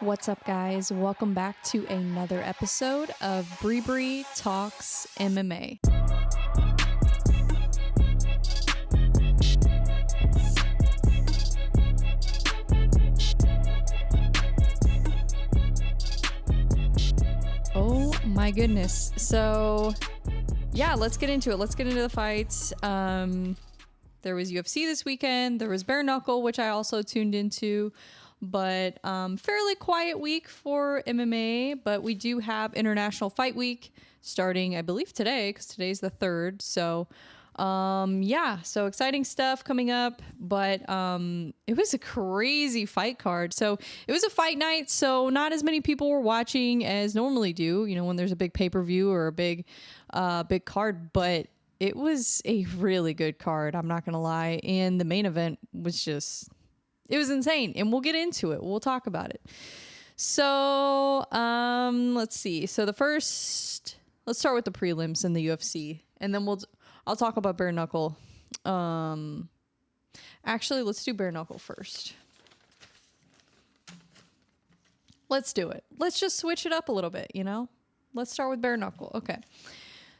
What's up, guys? Welcome back to another episode of Bree Talks MMA. Oh my goodness. So, yeah, let's get into it. Let's get into the fights. There was UFC this weekend. There was bare knuckle, which I also tuned into. But fairly quiet week for MMA, but we do have International Fight Week starting, I believe, today, because today's the 3rd. So, yeah, so exciting stuff coming up, but it was a crazy fight card. So it was a fight night, so not as many people were watching as normally do, you know, when there's a big pay-per-view or a big card, but it was a really good card, I'm not going to lie. And the main event was just... it was insane, and we'll get into it. We'll talk about it. So, let's see. So let's start with the prelims in the UFC, and then I'll talk about bare knuckle. Actually, let's do bare knuckle first. Let's do it. Let's just switch it up a little bit, you know? Let's start with bare knuckle. Okay.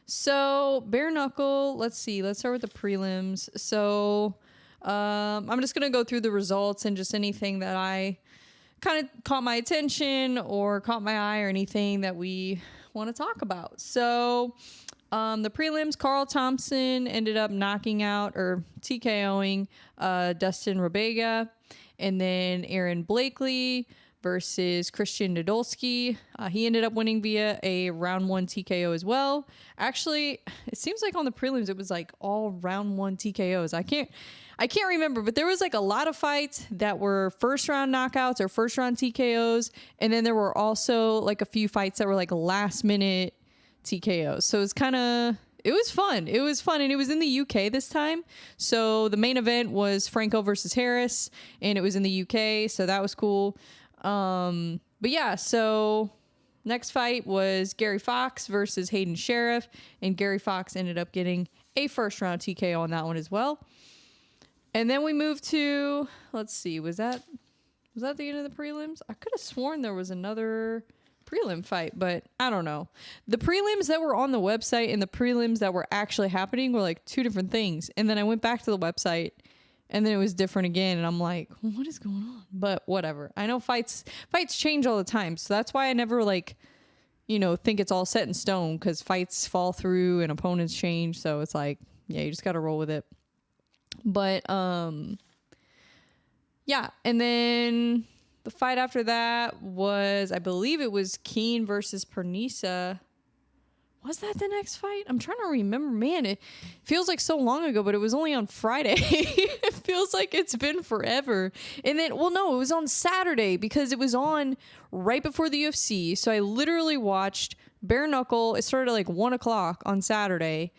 So, bare knuckle, let's see. Let's start with the prelims. So... I'm just going to go through the results and just anything that I kind of caught my attention or caught my eye or anything that we want to talk about. So, the prelims, Carl Thompson ended up knocking out or TKOing Dustin Rabega, and then Aaron Blakely versus Christian Nadolski. He ended up winning via a round 1 TKO as well. Actually, it seems like on the prelims it was like all round 1 TKOs. I can't remember, but there was like a lot of fights that were first round knockouts or first round TKOs, and then there were also like a few fights that were like last minute TKOs. So it was fun. It was fun, and it was in the UK this time. So the main event was Franco versus Harris, and it was in the UK, so that was cool. But yeah, so next fight was Gary Fox versus Hayden Sheriff, and Gary Fox ended up getting a first round TKO on that one as well. And then we moved to, let's see, was that the end of the prelims? I could have sworn there was another prelim fight, but I don't know. The prelims that were on the website and the prelims that were actually happening were like two different things. And then I went back to the website and then it was different again. And I'm like, what is going on? But whatever. I know fights change all the time. So that's why I never think it's all set in stone, because fights fall through and opponents change. So it's like, yeah, you just got to roll with it. But, yeah. And then the fight after that was, I believe it was Keane versus Pernisa. Was that the next fight? I'm trying to remember. Man, it feels like so long ago, but it was only on Friday. It feels like it's been forever. And then, well, no, it was on Saturday because it was on right before the UFC. So I literally watched bare knuckle. It started at like 1:00 on Saturday.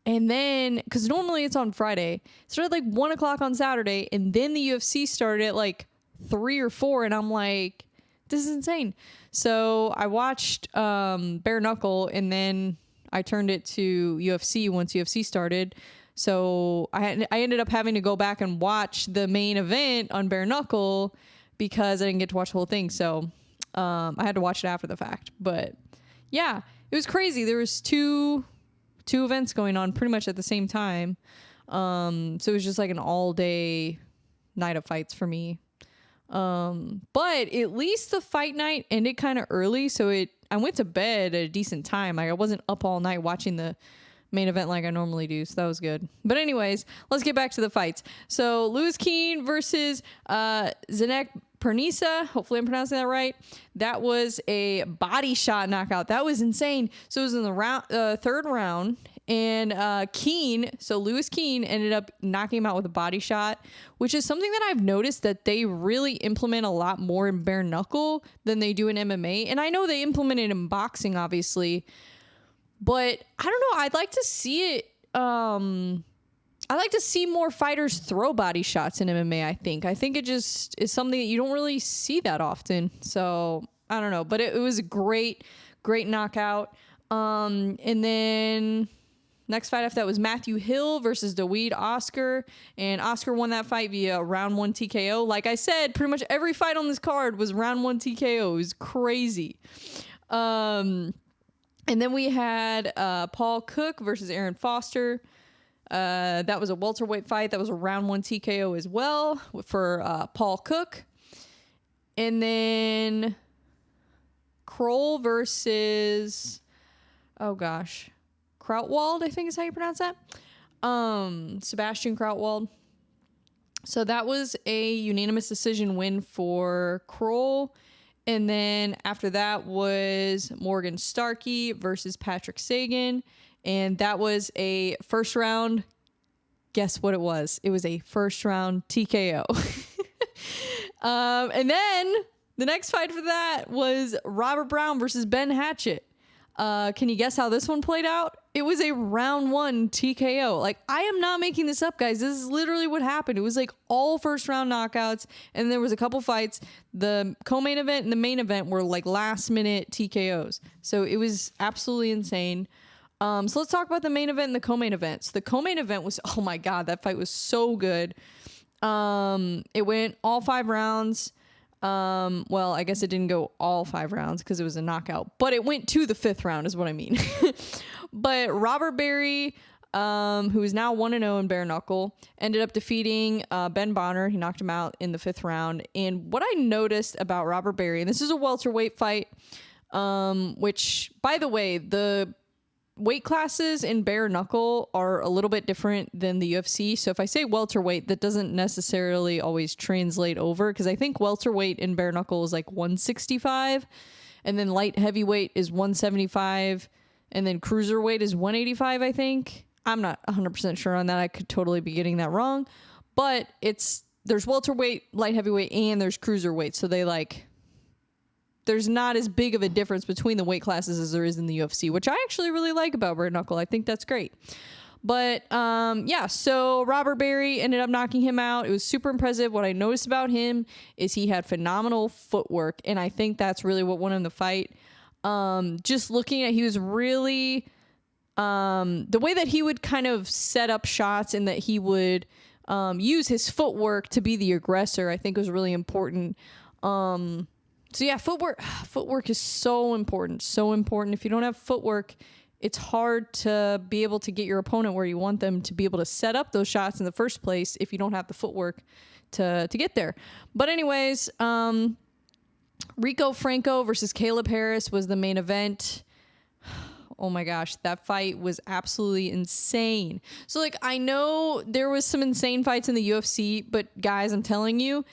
And then, because normally it's on Friday, it started like 1:00 on Saturday, and then the UFC started at like 3 or 4, and I'm like, this is insane. So I watched bare knuckle, and then I turned it to UFC once UFC started. So I ended up having to go back and watch the main event on bare knuckle because I didn't get to watch the whole thing. So I had to watch it after the fact. But yeah, it was crazy. There was two events going on pretty much at the same time. So it was just like an all day night of fights for me. But at least the fight night ended kind of early. So I went to bed at a decent time. Like I wasn't up all night watching the main event like I normally do. So that was good. But anyways, let's get back to the fights. So Louis Keane versus, Zdenek Pernisa, hopefully I'm pronouncing that right. That was a body shot knockout. That was insane. So it was in the third round, and Louis Keane ended up knocking him out with a body shot, which is something that I've noticed that they really implement a lot more in bare knuckle than they do in MMA. And I know they implement it in boxing, obviously, but I don't know. I'd like to see it. I like to see more fighters throw body shots in MMA, I think it just is something that you don't really see that often. So, I don't know. But it was a great knockout. And then Next fight after that was Matthew Hill versus Dawid Oscar. And Oscar won that fight via round 1 TKO. Like I said, pretty much every fight on this card was round 1 TKO. It was crazy. And then we had Paul Cook versus Aaron Foster. That was a welterweight fight. That was a round 1 TKO as well for Paul Cook. And then Kroll versus, oh gosh, Krautwald, I think is how you pronounce that. Sebastian Krautwald. So that was a unanimous decision win for Kroll. And then after that was Morgan Starkey versus Patrick Sagan. And that was a first round. Guess what it was? It was a first round TKO. And then the next fight for that was Robert Brown versus Ben Hatchett. Can you guess how this one played out? It was a round 1 TKO. Like, I am not making this up, guys. This is literally what happened. It was like all first round knockouts, and there was a couple fights. The co-main event and the main event were like last minute TKOs. So it was absolutely insane. So let's talk about the main event and the co-main event. So the co-main event was, oh my God, that fight was so good. It went all 5 rounds. Well, I guess it didn't go all 5 rounds because it was a knockout, but it went to the 5th round is what I mean. But Robert Berry, who is now 1-0 in bare knuckle, ended up defeating Ben Bonner. He knocked him out in the 5th round. And what I noticed about Robert Berry, and this is a welterweight fight, which, by the way, the weight classes in bare knuckle are a little bit different than the UFC. So if I say welterweight, that doesn't necessarily always translate over, because I think welterweight in bare knuckle is like 165, and then light heavyweight is 175, and then cruiserweight is 185, I think. I'm not 100% sure on that. I could totally be getting that wrong. But there's welterweight, light heavyweight, and there's cruiserweight. So there's not as big of a difference between the weight classes as there is in the UFC, which I actually really like about bare knuckle. I think that's great. But yeah, so Robert Berry ended up knocking him out. It was super impressive. What I noticed about him is he had phenomenal footwork, and I think that's really what won him the fight. Just looking at, he was really, the way that he would kind of set up shots and that he would use his footwork to be the aggressor, I think was really important. So yeah, footwork is so important, so important. If you don't have footwork, it's hard to be able to get your opponent where you want them to be able to set up those shots in the first place if you don't have the footwork to get there. But anyways, Rico Franco versus Caleb Harris was the main event. Oh my gosh, that fight was absolutely insane. So like, I know there was some insane fights in the UFC, but guys, I'm telling you,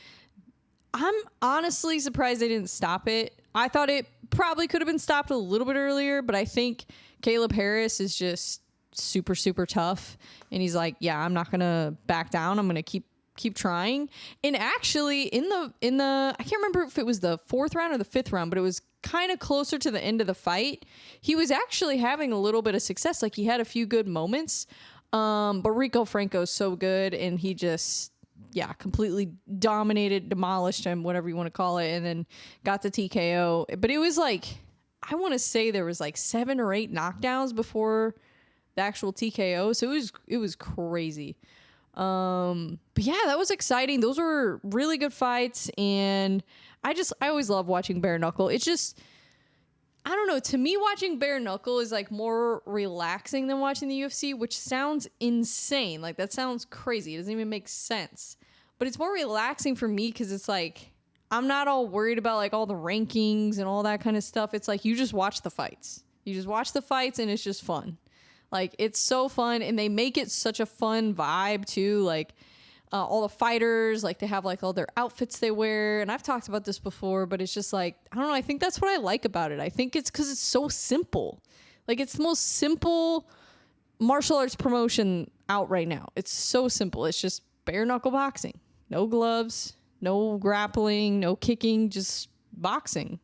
I'm honestly surprised they didn't stop it. I thought it probably could have been stopped a little bit earlier, but I think Caleb Harris is just super, super tough. And he's like, yeah, I'm not going to back down. I'm going to keep trying. And actually in the, I can't remember if it was the 4th round or the 5th round, but it was kind of closer to the end of the fight. He was actually having a little bit of success. Like, he had a few good moments. But Rico Franco's so good, and he just, yeah, completely dominated, demolished him, whatever you want to call it, and then got the TKO. But it was like, I want to say there was like 7 or 8 knockdowns before the actual TKO. So it was crazy. But yeah, that was exciting. Those were really good fights, and I always love watching bare knuckle. It's just, I don't know, to me, watching bare knuckle is like more relaxing than watching the UFC, which sounds insane. Like, that sounds crazy. It doesn't even make sense. But it's more relaxing for me because it's like, I'm not all worried about like all the rankings and all that kind of stuff. It's like, you just watch the fights. You just watch the fights, and it's just fun. Like, it's so fun, and they make it such a fun vibe too. Like, all the fighters, like, they have like all their outfits they wear, and I've talked about this before, but it's just like, I don't know, I think that's what I like about it. I think it's because it's so simple. Like, it's the most simple martial arts promotion out right now. It's so simple. It's just bare knuckle boxing. No gloves, no grappling, no kicking, just boxing.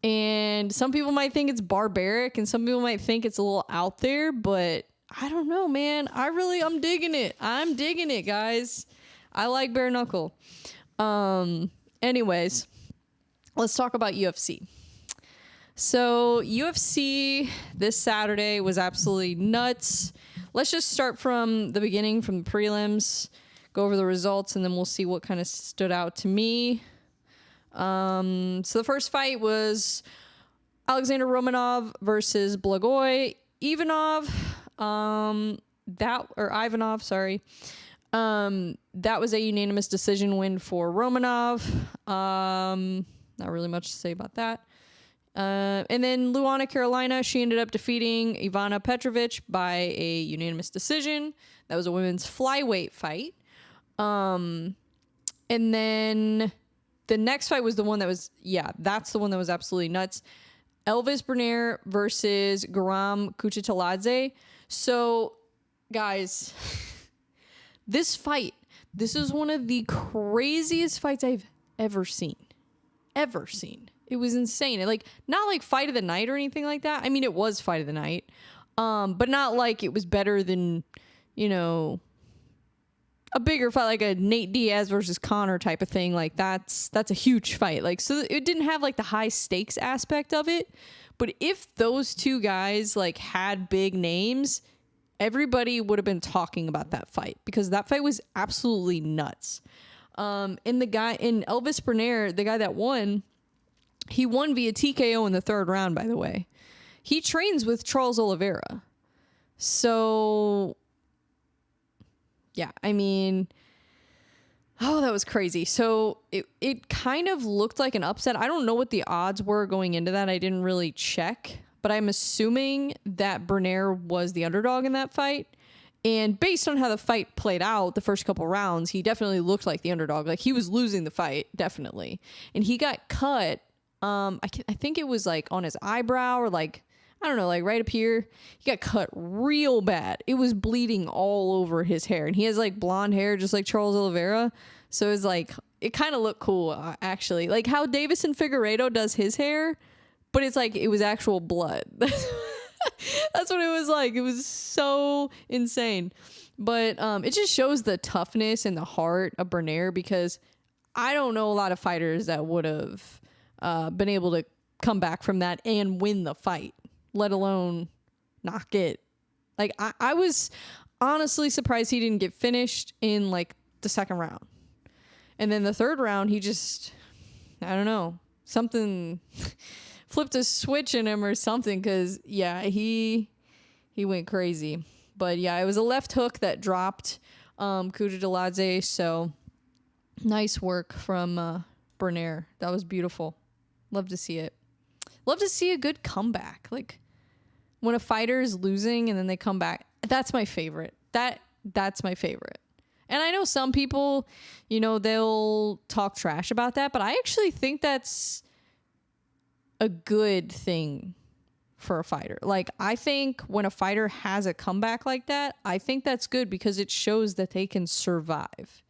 And some people might think it's barbaric, and some people might think it's a little out there, but I don't know, man. I'm digging it. I'm digging it, guys. I like bare knuckle. Anyways, let's talk about UFC. So UFC this Saturday was absolutely nuts. let's just start from the beginning, from the prelims, go over the results, and then we'll see what kind of stood out to me. So the first fight was Alexander Romanov versus Blagoy Ivanov. Ivanov, sorry. That was a unanimous decision win for Romanov. Not really much to say about that. And then Luana Carolina, she ended up defeating Ivana Petrovich by a unanimous decision. That was a women's flyweight fight. And then the next fight was the one that was, that's the one that was absolutely nuts. Elvis Bernier versus Guram Kuchitaladze. So, guys, this is one of the craziest fights I've ever seen. It was insane. Not like fight of the night or anything like that. I mean, it was fight of the night. But not like it was better than, a bigger fight, like a Nate Diaz versus Conor type of thing. Like that's a huge fight. So it didn't have like the high stakes aspect of it. But if those two guys had big names, everybody would have been talking about that fight, because that fight was absolutely nuts. And the guy in Elvis Bernier, the guy that won, he won via TKO in the third round, by the way. He trains with Charles Oliveira. So, yeah, I mean, that was crazy. So it kind of looked like an upset. I don't know what the odds were going into that. I didn't really check, but I'm assuming that Bernier was the underdog in that fight. And based on how the fight played out, the first couple rounds, he definitely looked like the underdog. He was losing the fight, definitely. And he got cut. I think it was on his eyebrow or I don't know, right up here. He got cut real bad. It was bleeding all over his hair. And he has blonde hair, just like Charles Oliveira. So it was it kind of looked cool, actually. Like how Davison Figueiredo does his hair, but it's it was actual blood. That's what it was like. It was so insane. But it just shows the toughness and the heart of Bernier, because I don't know a lot of fighters that would have been able to come back from that and win the fight, let alone knock it. I was honestly surprised he didn't get finished in the second round. And then the third round, he just, I don't know, something flipped a switch in him or something, because he went crazy. But yeah, it was a left hook that dropped Kuchitaladze. So nice work from Bernier. That was beautiful. Love to see it. Love to see a good comeback. When a fighter is losing and then they come back, that's my favorite. That's my favorite. And I know some people, they'll talk trash about that, but I actually think that's a good thing for a fighter. I think when a fighter has a comeback like that, I think that's good, because it shows that they can survive.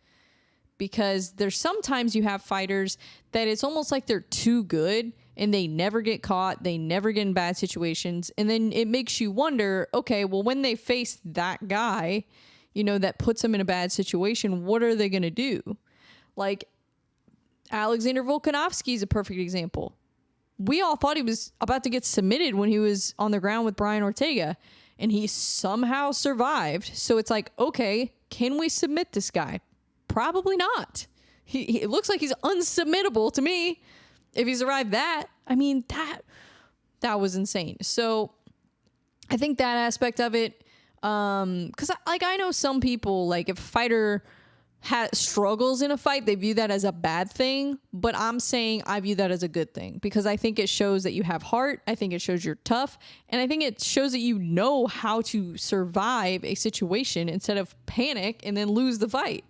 Because there's sometimes you have fighters that it's almost like they're too good and they never get caught. They never get in bad situations. And then it makes you wonder, okay, well, when they face that guy, that puts them in a bad situation, what are they going to do? Alexander Volkanovski is a perfect example. We all thought he was about to get submitted when he was on the ground with Brian Ortega, and he somehow survived. So it's okay, can we submit this guy? Probably not. It looks like he's unsubmittable to me. If he survived that, I mean, that was insane. So I think that aspect of it, because I know some people, if a fighter struggles in a fight, they view that as a bad thing. But I'm saying I view that as a good thing, because I think it shows that you have heart. I think it shows you're tough. And I think it shows that you know how to survive a situation instead of panic and then lose the fight.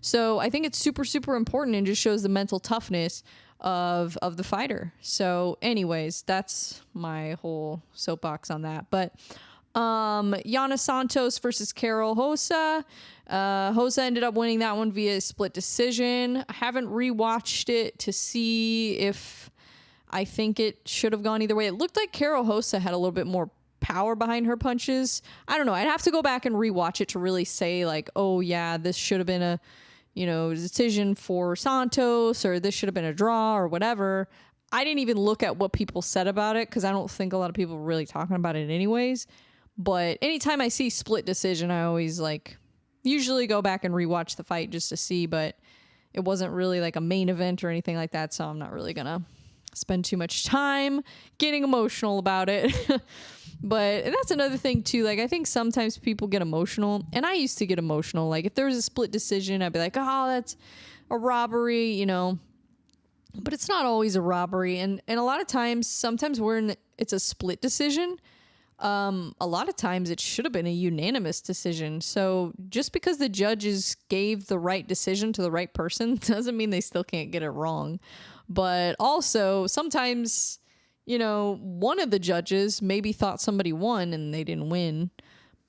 So I think it's super, super important, and just shows the mental toughness of the fighter. So anyways, that's my whole soapbox on that. But Yana Santos versus Carol Hosa. Hosa ended up winning that one via split decision. I haven't rewatched it to see if I think it should have gone either way. It looked like Carol Hosa had a little bit more power behind her punches. I don't know. I'd have to go back and rewatch it to really say oh yeah, this should have been a decision for Santos, or this should have been a draw, or whatever. I didn't even look at what people said about it, because I don't think a lot of people were really talking about it anyways. But anytime I see split decision, I always usually go back and rewatch the fight just to see, but it wasn't really like a main event or anything like that, so I'm not really gonna spend too much time getting emotional about it. But that's another thing too. I think sometimes people get emotional, and I used to get emotional. If there was a split decision, I'd be like, oh, that's a robbery, but it's not always a robbery. And a lot of times, sometimes it's a split decision. A lot of times it should have been a unanimous decision. So just because the judges gave the right decision to the right person doesn't mean they still can't get it wrong. But also sometimes, one of the judges maybe thought somebody won and they didn't win.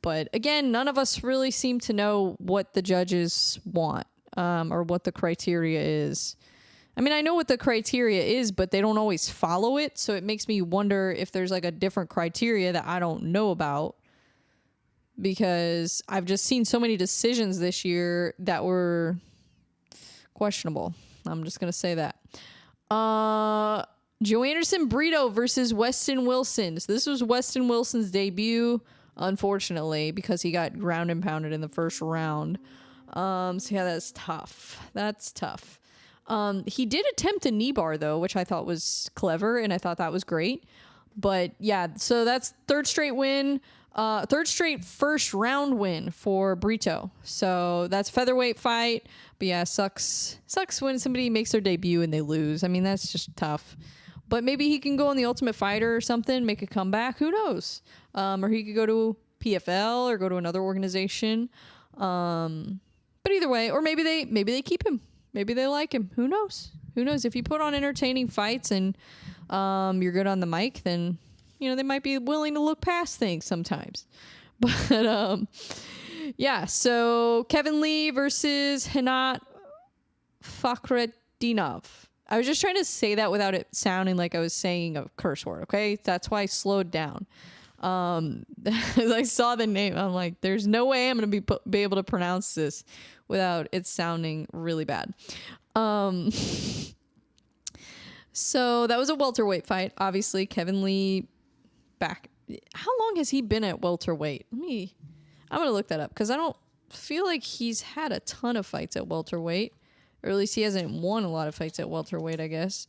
But again, none of us really seem to know what the judges want, or what the criteria is. I mean, I know what the criteria is, but they don't always follow it. So it makes me wonder if there's a different criteria that I don't know about, because I've just seen so many decisions this year that were questionable. I'm just going to say that. Joe Anderson Brito versus Weston Wilson. So this was Weston Wilson's debut, unfortunately, because he got ground and pounded in the first round. So yeah, that's tough. That's tough. He did attempt a knee bar though, which I thought was clever, and I thought that was great. But yeah, so that's third straight first round win for Brito. So that's featherweight fight. But yeah, sucks when somebody makes their debut and they lose. I mean, that's just tough. But maybe he can go on the Ultimate Fighter or something, make a comeback. Who knows? Or he could go to PFL or go to another organization. But either way, or maybe they keep him. Maybe they like him. Who knows? Who knows? If you put on entertaining fights and you're good on the mic, then they might be willing to look past things sometimes. But yeah. So Kevin Lee versus Henat Fakhretdinov. I was just trying to say that without it sounding like I was saying a curse word. Okay, that's why I slowed down. As I saw the name, I'm like, there's no way I'm gonna be able to pronounce this without it sounding really bad. So that was a welterweight fight. Obviously, Kevin Lee back. How long has he been at welterweight? I'm gonna look that up, because I don't feel like he's had a ton of fights at welterweight, or at least he hasn't won a lot of fights at welterweight, I guess.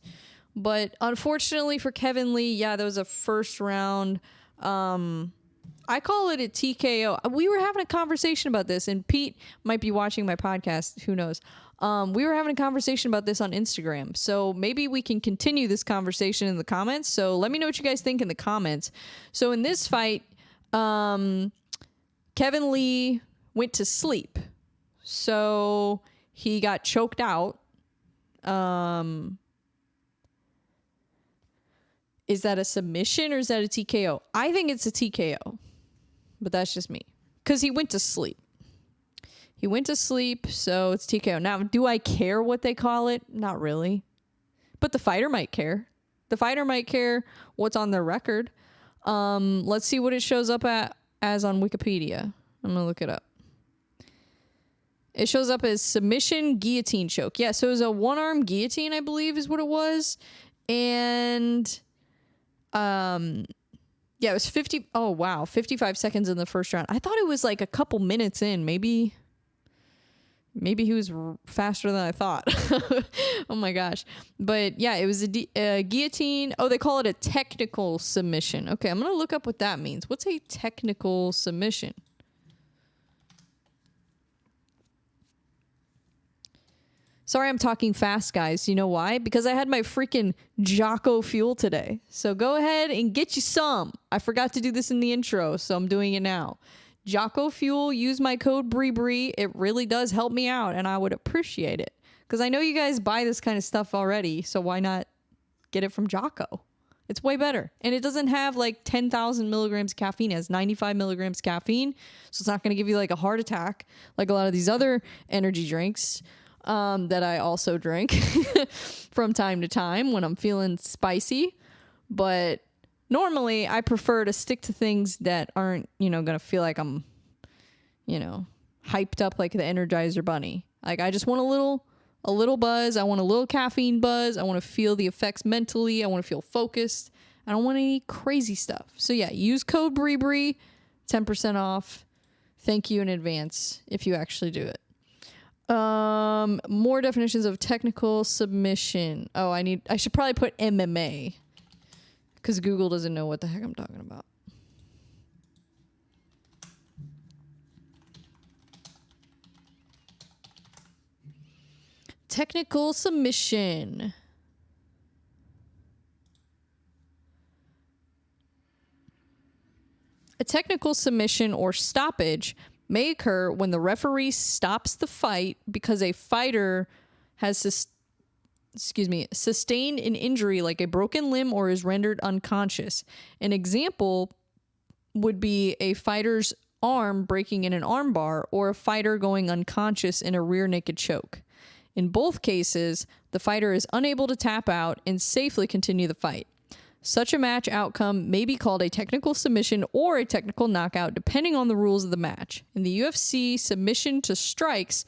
But unfortunately for Kevin Lee, yeah, that was a first round. I call it a TKO. We were having a conversation about this, and Pete might be watching my podcast. Who knows? We were having a conversation about this on Instagram. So maybe we can continue this conversation in the comments. So let me know what you guys think in the comments. So in this fight, Kevin Lee went to sleep. So he got choked out. Is that a submission or is that a TKO? I think it's a TKO, but that's just me. Because he went to sleep. He went to sleep, so it's TKO. Now, do I care what they call it? Not really. But the fighter might care. The fighter might care what's on their record. Let's see what it shows up as on Wikipedia. I'm going to look it up. It shows up as submission guillotine choke. Yeah, so it was a one-arm guillotine, I believe is what it was. And yeah, it was 55 seconds in the first round. I thought it was a couple minutes in. Maybe he was faster than I thought. Oh my gosh. But yeah, it was a guillotine. Oh, they call it a technical submission. Okay, I'm going to look up what that means. What's a technical submission? Sorry, I'm talking fast, guys. You know why? Because I had my freaking Jocko Fuel today. So go ahead and get you some. I forgot to do this in the intro, so I'm doing it now. Jocko Fuel, use my code BREEBREE. It really does help me out, and I would appreciate it. Because I know you guys buy this kind of stuff already, so why not get it from Jocko? It's way better. And it doesn't have 10,000 milligrams caffeine. It has 95 milligrams caffeine, so it's not going to give you a heart attack like a lot of these other energy drinks. That I also drink from time to time when I'm feeling spicy. But normally I prefer to stick to things that aren't, going to feel like I'm, hyped up like the Energizer Bunny. I just want a little buzz. I want a little caffeine buzz. I want to feel the effects mentally. I want to feel focused. I don't want any crazy stuff. So yeah, use code BREEBREE. 10% off. Thank you in advance if you actually do it. More definitions of technical submission. Oh, I should probably put MMA because Google doesn't know what the heck I'm talking about. Technical submission. A technical submission or stoppage may occur when the referee stops the fight because a fighter has sustained an injury like a broken limb or is rendered unconscious. An example would be a fighter's arm breaking in an armbar or a fighter going unconscious in a rear naked choke. In both cases, the fighter is unable to tap out and safely continue the fight. Such a match outcome may be called a technical submission or a technical knockout, depending on the rules of the match. In the UFC, submission to strikes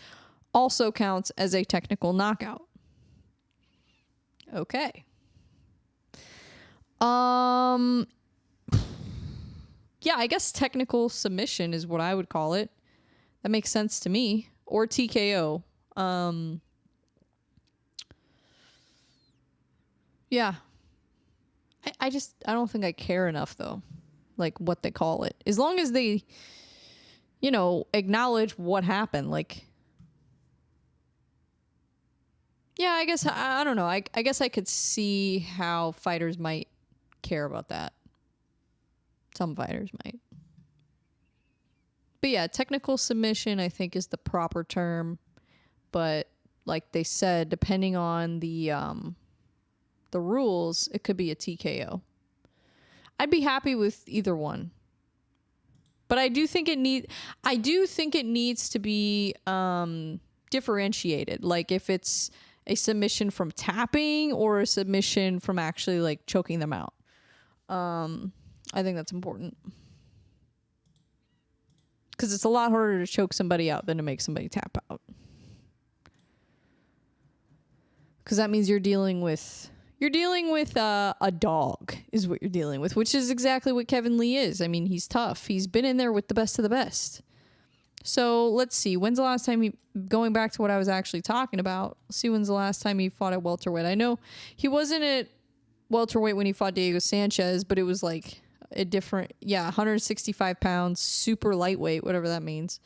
also counts as a technical knockout. Okay. Yeah, I guess technical submission is what I would call it. That makes sense to me. Or TKO. Yeah. I don't think I care enough though, like what they call it. As long as they, acknowledge what happened. Like, yeah, I guess, I don't know. I guess I could see how fighters might care about that. Some fighters might. But yeah, technical submission, I think, is the proper term. But like they said, depending on the rules, it could be a TKO. I'd be happy with either one. But I do think it needs to be differentiated. Like if it's a submission from tapping or a submission from actually like choking them out. I think that's important. Because it's a lot harder to choke somebody out than to make somebody tap out. Because that means you're dealing with a dog is what you're dealing with, which is exactly what Kevin Lee is. I mean, he's tough. He's been in there with the best of the best. So let's see. When's the last time going back to what I was actually talking about, see when's the last time he fought at welterweight. I know he wasn't at welterweight when he fought Diego Sanchez, but it was like a different, 165 pounds, super lightweight, whatever that means.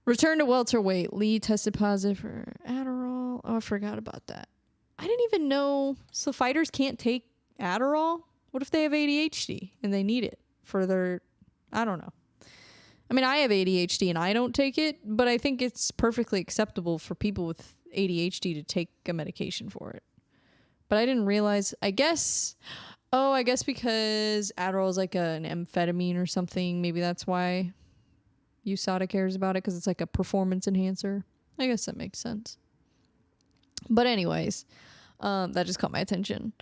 Return to welterweight. Lee tested positive for Adderall. Oh, I forgot about that. I didn't even know. So fighters can't take Adderall? What if they have ADHD and they need it for their... I don't know. I mean, I have ADHD and I don't take it, but I think it's perfectly acceptable for people with ADHD to take a medication for it. But I didn't realize... I guess because Adderall is like an amphetamine or something. Maybe that's why... USADA cares about it, because it's like a performance enhancer. I guess that makes sense. But anyways, that just caught my attention.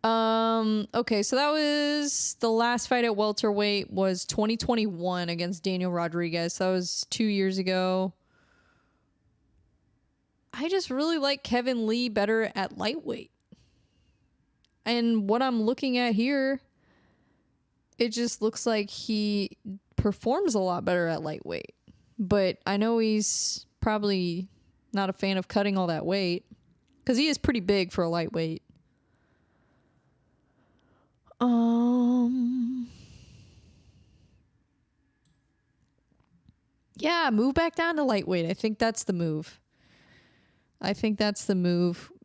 Okay, so that was the last fight at welterweight was 2021 against Daniel Rodriguez. That was 2 years ago. I just really like Kevin Lee better at lightweight. And what I'm looking at here, it just looks like he performs a lot better at lightweight. But I know he's probably not a fan of cutting all that weight, because he is pretty big for a lightweight. Yeah, move back down to lightweight. I think that's the move.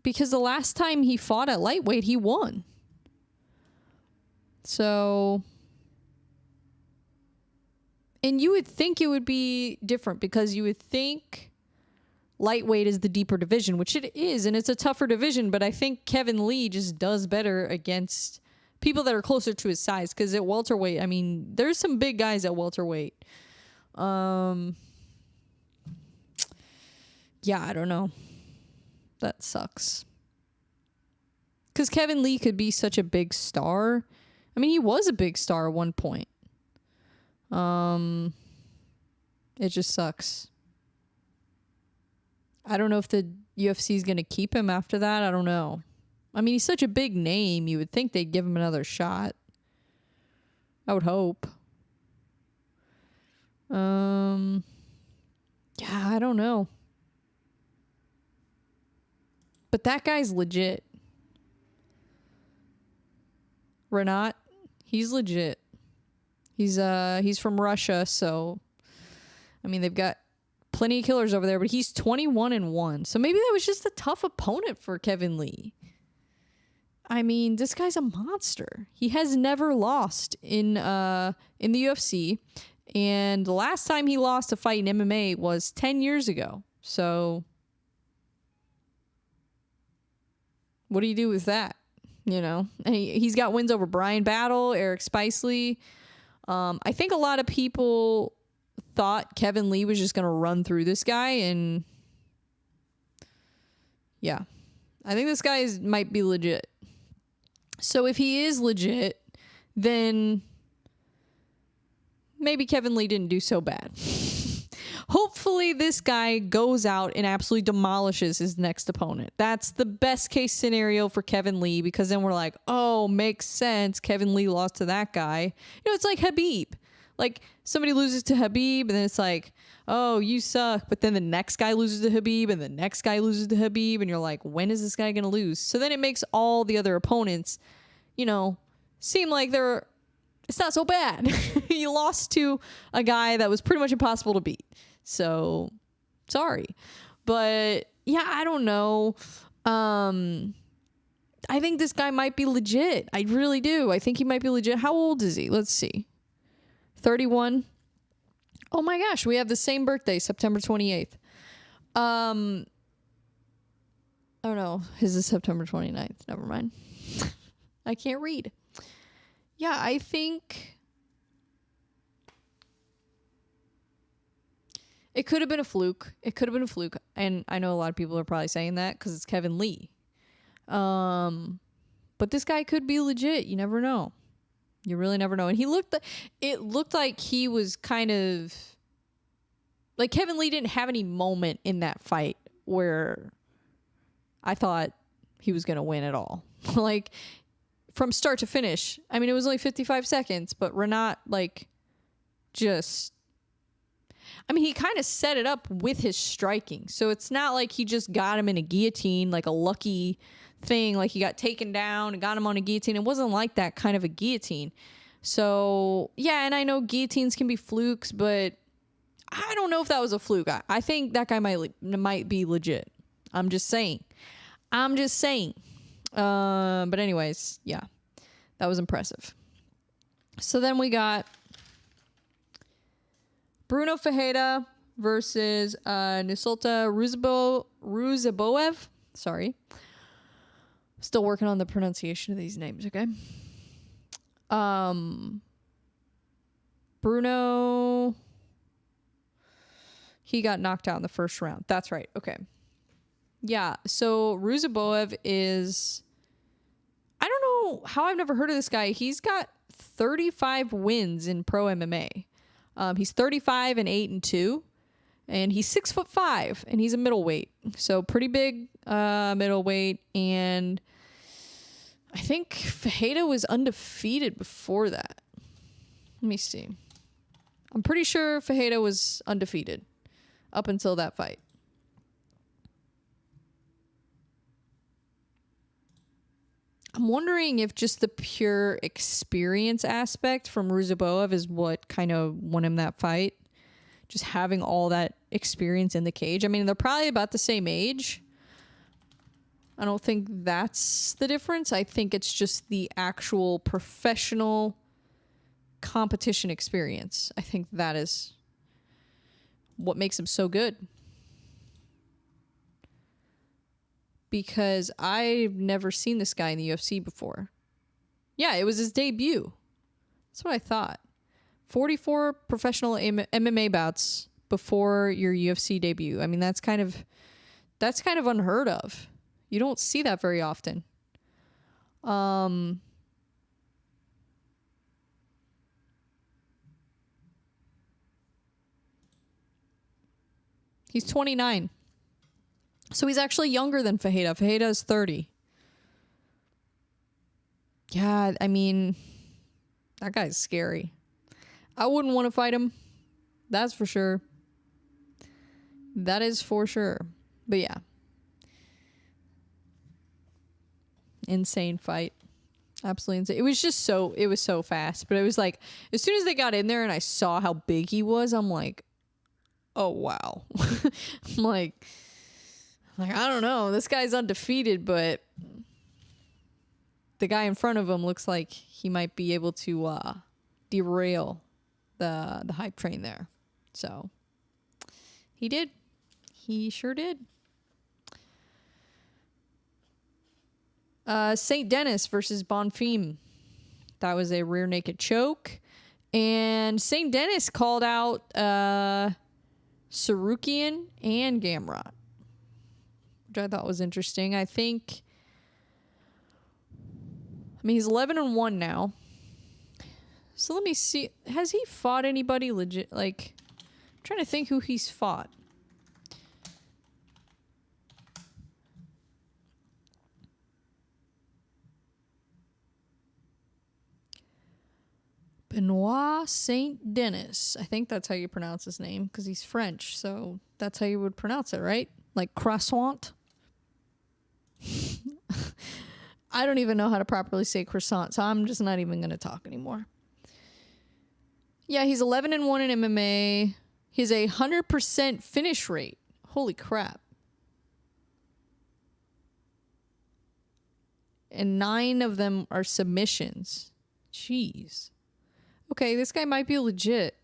Because the last time he fought at lightweight, he won. So... And you would think it would be different, because you would think lightweight is the deeper division, which it is, and it's a tougher division, but I think Kevin Lee just does better against people that are closer to his size, because at welterweight, I mean, there's some big guys at welterweight. Yeah, I don't know. That sucks. Because Kevin Lee could be such a big star. I mean, he was a big star at one point. It just sucks. I don't know if the UFC is going to keep him after that. I don't know. I mean, he's such a big name. You would think they'd give him another shot. I would hope. Yeah, I don't know. But that guy's legit. Renat, he's legit. He's from Russia, so I mean they've got plenty of killers over there, but he's 21-1. So maybe that was just a tough opponent for Kevin Lee. I mean, this guy's a monster. He has never lost in the UFC, and the last time he lost a fight in MMA was 10 years ago. So what do you do with that? You know, and he's got wins over Brian Battle, Eric Spicely. I think a lot of people thought Kevin Lee was just going to run through this guy, and yeah, I think this guy might be legit. So if he is legit, then maybe Kevin Lee didn't do so bad. Hopefully this guy goes out and absolutely demolishes his next opponent. That's the best case scenario for Kevin Lee, because then we're like, oh, makes sense. Kevin Lee lost to that guy. You know, it's like Khabib. Like, somebody loses to Khabib, and then it's like, oh, you suck. But then the next guy loses to Khabib, and the next guy loses to Khabib, and you're like, when is this guy going to lose? So then it makes all the other opponents, you know, seem like it's not so bad. You lost to a guy that was pretty much impossible to beat. So, sorry. But, yeah, I don't know. I think this guy might be legit. I really do. I think he might be legit. How old is he? Let's see. 31. Oh my gosh, we have the same birthday, September 28th. Oh no, his is September 29th. Never mind. I can't read. Yeah, I think it could have been a fluke. And I know a lot of people are probably saying that because it's Kevin Lee. But this guy could be legit. You never know. You really never know. And it looked like he was kind of like Kevin Lee didn't have any moment in that fight where I thought he was going to win at all. Like from start to finish. I mean, it was only 55 seconds, but Renat he kind of set it up with his striking. So it's not like he just got him in a guillotine, like a lucky thing, like he got taken down and got him on a guillotine. It wasn't like that kind of a guillotine. So yeah, and I know guillotines can be flukes, but I don't know if that was a fluke. I think that guy might be legit. I'm just saying. But anyways, yeah, that was impressive. So then we got Bruno Ferreira versus Nisolta Ruziboev. Sorry. Still working on the pronunciation of these names, okay? Bruno, he got knocked out in the first round. That's right. Okay. Yeah, so Ruziboev is, I don't know how I've never heard of this guy. He's got 35 wins in pro MMA. He's 35-8-2. And he's 6'5", and he's a middleweight. So pretty big middleweight. And I think Ferreira was undefeated before that. Let me see. I'm pretty sure Ferreira was undefeated up until that fight. I'm wondering if just the pure experience aspect from Ruziboev is what kind of won him that fight. Just having all that experience in the cage. I mean, they're probably about the same age. I don't think that's the difference. I think it's just the actual professional competition experience. I think that is what makes him so good. Because I've never seen this guy in the UFC before. Yeah, it was his debut. That's what I thought. 44 professional MMA bouts before your UFC debut. I mean, that's kind of unheard of. You don't see that very often. He's 29. So he's actually younger than Ferreira. Ferreira is 30. Yeah, I mean, That guy's scary. I wouldn't want to fight him. That's for sure. That is for sure. But yeah. Insane fight. Absolutely insane. It was so fast. But it was like, as soon as they got in there and I saw how big he was, I'm like, oh, wow. I'm like, I don't know. This guy's undefeated, but the guy in front of him looks like he might be able to derail the hype train there. So he did. He sure did. St. Denis versus Bonfim. That was a rear naked choke. And St. Denis called out Sarukian and Gamrot, which I thought was interesting. I mean, he's 11-1 now. So let me see. Has he fought anybody legit? Like, I'm trying to think who he's fought. Benoit St. Denis. I think that's how you pronounce his name because he's French. So that's how you would pronounce it, right? Like croissant. I don't even know how to properly say croissant, so I'm just not even going to talk anymore. Yeah, he's 11-1 in MMA. He has a 100% finish rate. Holy crap. And 9 of them are submissions. Jeez. Okay, this guy might be legit.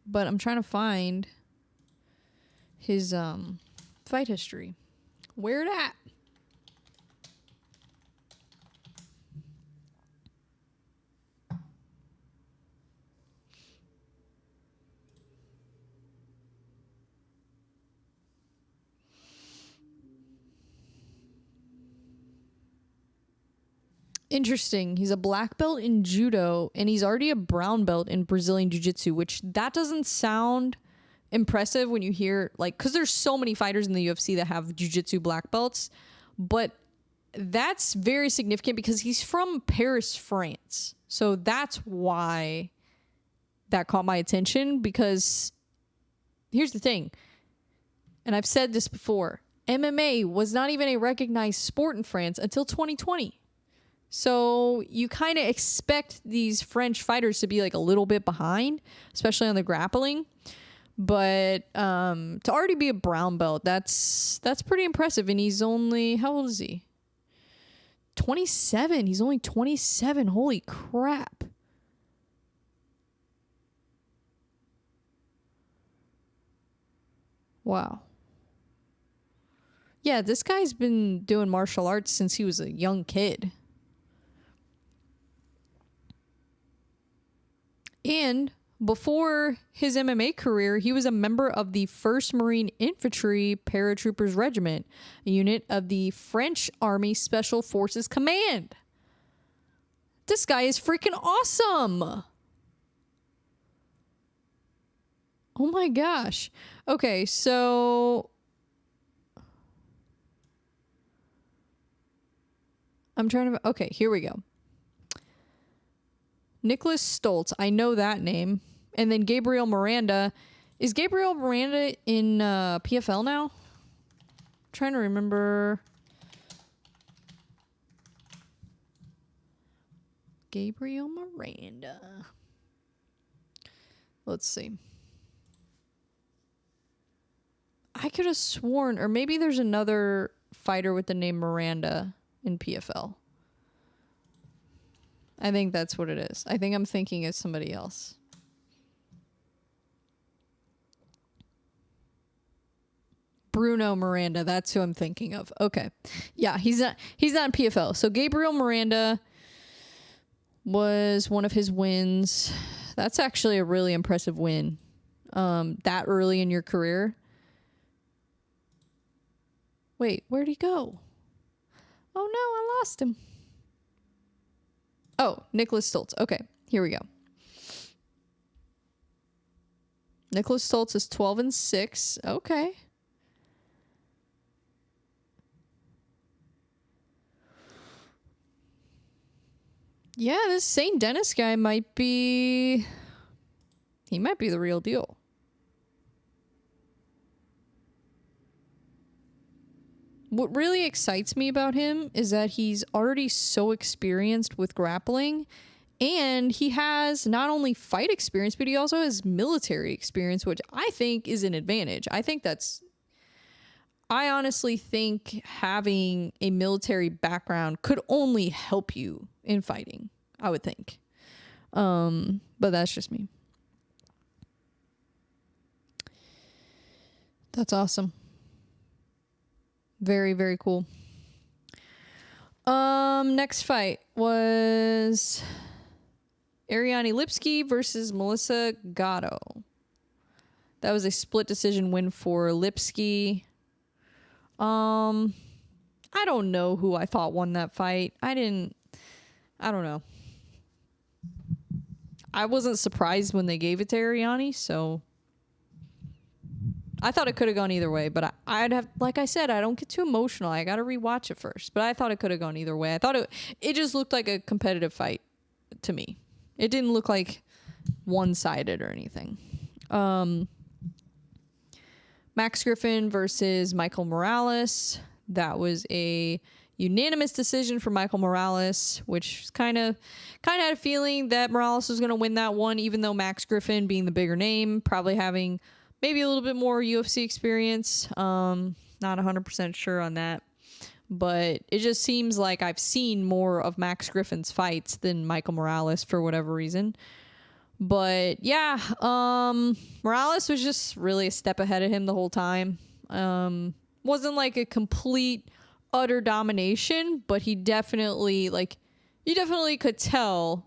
But I'm trying to find his fight history. Where it at? Interesting. He's a black belt in judo, and he's already a brown belt in Brazilian jiu-jitsu, which that doesn't sound impressive when you hear, like, because there's so many fighters in the UFC that have jiu-jitsu black belts, but that's very significant because he's from Paris, France. So that's why that caught my attention, because here's the thing, and I've said this before, MMA was not even a recognized sport in France until 2020. So you kind of expect these French fighters to be like a little bit behind, especially on the grappling. But to already be a brown belt, that's pretty impressive. And he's only, how old is he? 27. He's only 27. Holy crap. Wow. Yeah, this guy's been doing martial arts since he was a young kid. And before his MMA career, he was a member of the 1st Marine Infantry Paratroopers Regiment, a unit of the French Army Special Forces Command. This guy is freaking awesome. Oh my gosh. Okay, so I'm trying to, okay, here we go. Nicholas Stoltz, I know that name. And then Gabriel Miranda. Is Gabriel Miranda in PFL now? I'm trying to remember. Gabriel Miranda. Let's see. I could have sworn, or maybe there's another fighter with the name Miranda in PFL. I think that's what it is. I think I'm thinking of somebody else. Bruno Miranda, that's who I'm thinking of. Okay. Yeah, he's not in PFL. So Gabriel Miranda was one of his wins. That's actually a really impressive win. That early in your career. Wait, where'd he go? Oh no, I lost him. Oh, Nicholas Stoltz. Okay, here we go. Nicholas Stoltz is 12-6. Okay. Yeah, this St. Denis guy might be the real deal. What really excites me about him is that he's already so experienced with grappling, and he has not only fight experience, but he also has military experience, which I think is an advantage. I honestly think having a military background could only help you in fighting, I would think. But that's just me. That's awesome. Very, very cool. Next fight was Ariane Lipski versus Melissa Gatto. That was a split decision win for Lipski. I don't know who I thought won that fight. I don't know. I wasn't surprised when they gave it to Ariane, so I thought it could have gone either way, but I'd have, like I said, I don't get too emotional. I got to rewatch it first, but I thought it could have gone either way. I thought it just looked like a competitive fight to me. It didn't look like one-sided or anything. Max Griffin versus Michael Morales. That was a unanimous decision for Michael Morales, which kind of had a feeling that Morales was going to win that one, even though Max Griffin, being the bigger name, probably having maybe a little bit more UFC experience. Not 100% sure on that. But it just seems like I've seen more of Max Griffin's fights than Michael Morales for whatever reason. But yeah, Morales was just really a step ahead of him the whole time. Wasn't like a complete, utter domination, but you definitely could tell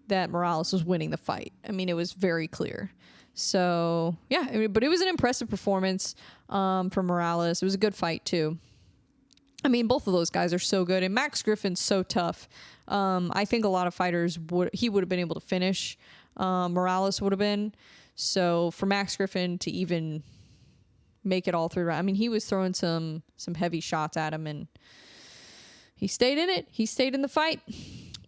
that Morales was winning the fight. I mean, it was very clear. So yeah, but it was an impressive performance from Morales. It was a good fight too. I mean, both of those guys are so good, and Max Griffin's so tough. I think a lot of fighters would have been able to finish. Morales would have been. So for Max Griffin to even make it all through, I mean, he was throwing some heavy shots at him, and he stayed in it. He stayed in the fight.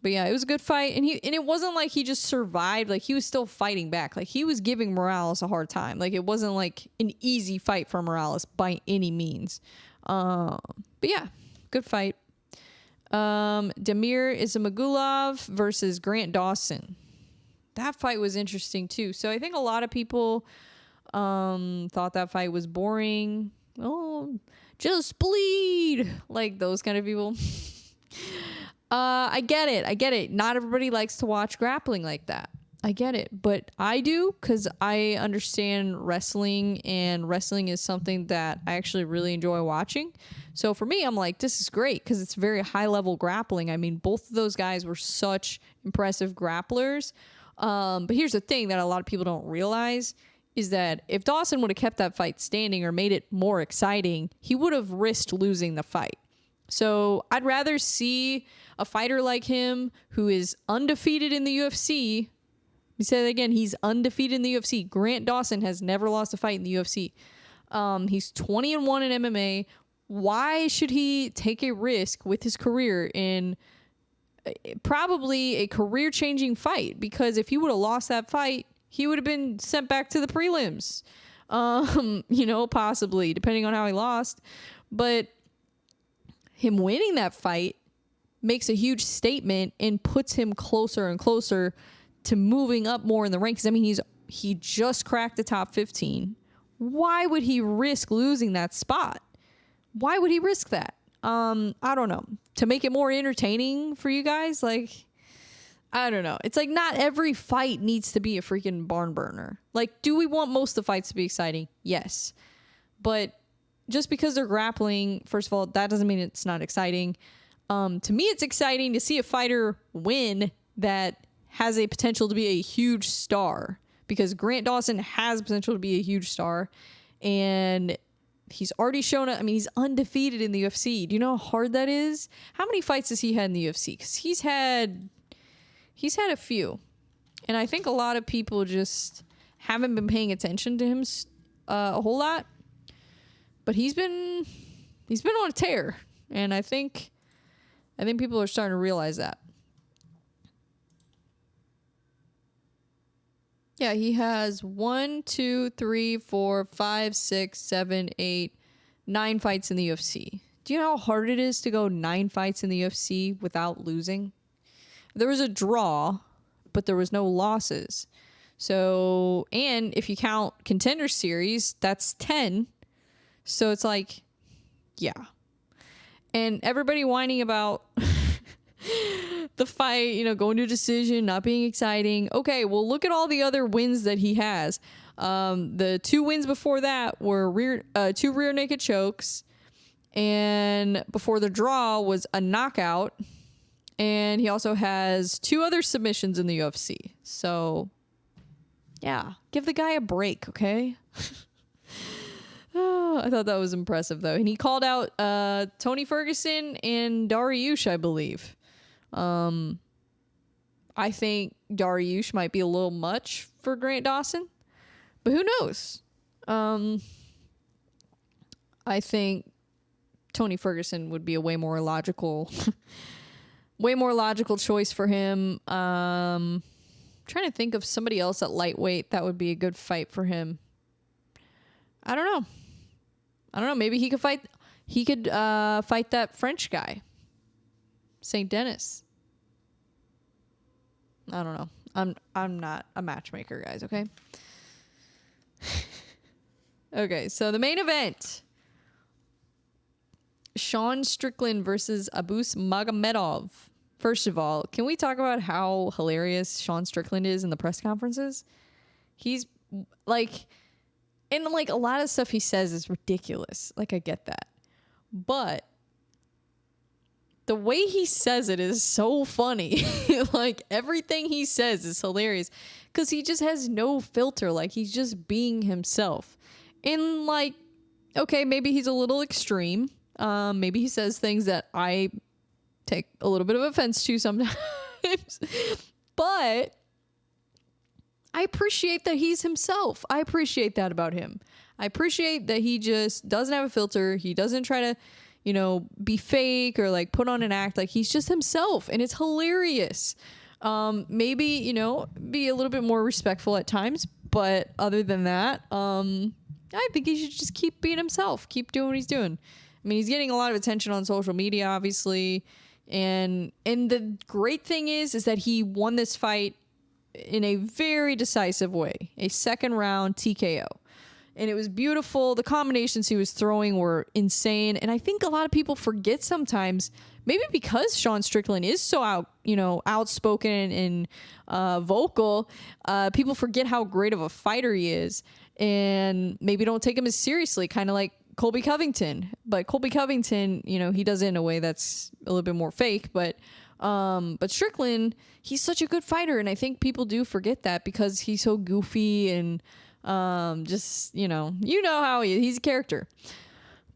But yeah, it was a good fight, and it wasn't like he just survived. Like, he was still fighting back. Like, he was giving Morales a hard time. Like, it wasn't like an easy fight for Morales by any means. But yeah, good fight. Damir Ismagulov versus Grant Dawson. That fight was interesting too. So I think a lot of people thought that fight was boring. Oh, just bleed, like those kind of people. I get it. Not everybody likes to watch grappling like that. I get it, but I do, because I understand wrestling, and wrestling is something that I actually really enjoy watching. So for me, I'm like, this is great, because it's very high level grappling. I mean, both of those guys were such impressive grapplers. But here's the thing that a lot of people don't realize is that if Dawson would have kept that fight standing or made it more exciting, he would have risked losing the fight. So I'd rather see a fighter like him who is undefeated in the UFC. We say that again, he's undefeated in the UFC. Grant Dawson has never lost a fight in the UFC. He's 20-1 in MMA. Why should he take a risk with his career in probably a career-changing fight? Because if he would have lost that fight, he would have been sent back to the prelims. Possibly, depending on how he lost. But him winning that fight makes a huge statement and puts him closer and closer to moving up more in the rankings. I mean, he just cracked the top 15. Why would he risk losing that spot? Why would he risk that? I don't know. To make it more entertaining for you guys? Like, I don't know. It's like, not every fight needs to be a freaking barn burner. Like, do we want most of the fights to be exciting? Yes. But just because they're grappling, first of all, that doesn't mean it's not exciting. To me, it's exciting to see a fighter win that has a potential to be a huge star, because Grant Dawson has potential to be a huge star, and he's already shown it. I mean, he's undefeated in the UFC. Do you know how hard that is? How many fights has he had in the UFC? Because he's had a few, and I think a lot of people just haven't been paying attention to him a whole lot. But he's been on a tear, and I think people are starting to realize that. Yeah, he has 1, 2, 3, 4, 5, 6, 7, 8, 9 fights in the UFC. Do you know how hard it is to go 9 fights in the UFC without losing? There was a draw, but there was no losses. So, and if you count Contender Series, that's 10. So it's like, yeah. And everybody whining about the fight, you know, going to a decision, not being exciting. Okay, well, look at all the other wins that he has. The 2 wins before that were 2 rear naked chokes. And before the draw was a knockout. And he also has 2 other submissions in the UFC. So, yeah, give the guy a break, okay? Oh, I thought that was impressive, though. And he called out Tony Ferguson and Dariush, I believe. I think Dariush might be a little much for Grant Dawson, but who knows? I think Tony Ferguson would be a way more logical choice for him. Trying to think of somebody else at lightweight that would be a good fight for him. I don't know. Maybe he could fight. He could fight that French guy, St. Dennis. I don't know. I'm not a matchmaker, guys. Okay. Okay. So the main event: Sean Strickland versus Abus Magomedov. First of all, can we talk about how hilarious Sean Strickland is in the press conferences? He's like, and like a lot of stuff he says is ridiculous. Like, I get that. But the way he says it is so funny. Like, everything he says is hilarious because he just has no filter. Like, he's just being himself. And like, okay, maybe he's a little extreme. Maybe he says things that I take a little bit of offense to sometimes. But I appreciate that he's himself. I appreciate that about him. I appreciate that he just doesn't have a filter. He doesn't try to, you know, be fake or like put on an act. Like, he's just himself, and it's hilarious. Maybe, you know, be a little bit more respectful at times, but other than that, I think he should just keep being himself, keep doing what he's doing. I mean, he's getting a lot of attention on social media, obviously, and the great thing is that he won this fight in a very decisive way, a 2nd round TKO. And it was beautiful. The combinations he was throwing were insane. And I think a lot of people forget sometimes, maybe because Sean Strickland is so outspoken and vocal, people forget how great of a fighter he is and maybe don't take him as seriously, kind of like Colby Covington. But Colby Covington, you know, he does it in a way that's a little bit more fake, but Strickland, he's such a good fighter, and I think people do forget that because he's so goofy and just, you know how he is. He's a character.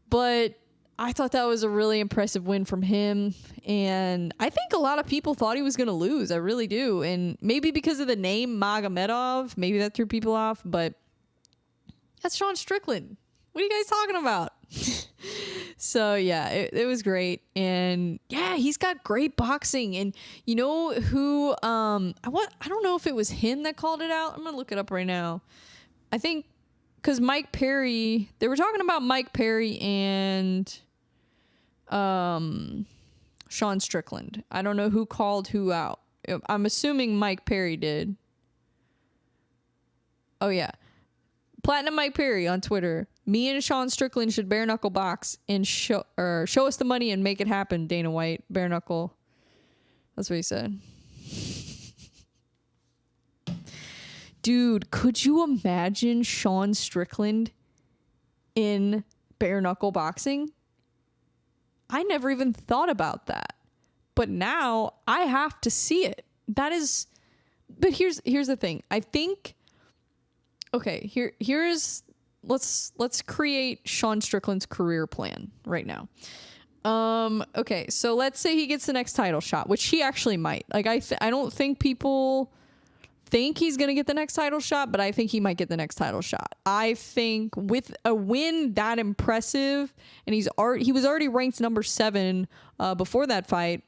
But I thought that was a really impressive win from him, and I think a lot of people thought he was going to lose. I really do. And maybe because of the name Magomedov, maybe that threw people off, but that's Sean Strickland. What are you guys talking about? So yeah, it was great. And yeah, he's got great boxing. And you know who, I don't know if it was him that called it out. I'm going to look it up right now. I think because Mike Perry, they were talking about Mike Perry and Sean Strickland. I don't know who called who out. I'm assuming Mike Perry did. Oh yeah. Platinum Mike Perry on Twitter. Me and Sean Strickland should bare knuckle box and show us the money and make it happen. Dana White, bare knuckle. That's what he said. Dude, could you imagine Sean Strickland in bare knuckle boxing? I never even thought about that, but now I have to see it. That is, but here's the thing. I think. Okay, here's let's create Sean Strickland's career plan right now. Okay, so let's say he gets the next title shot, which he actually might. Like I don't think people think he's going to get the next title shot, but I think he might get the next title shot. I think with a win that impressive, and he was already ranked number 7 before that fight.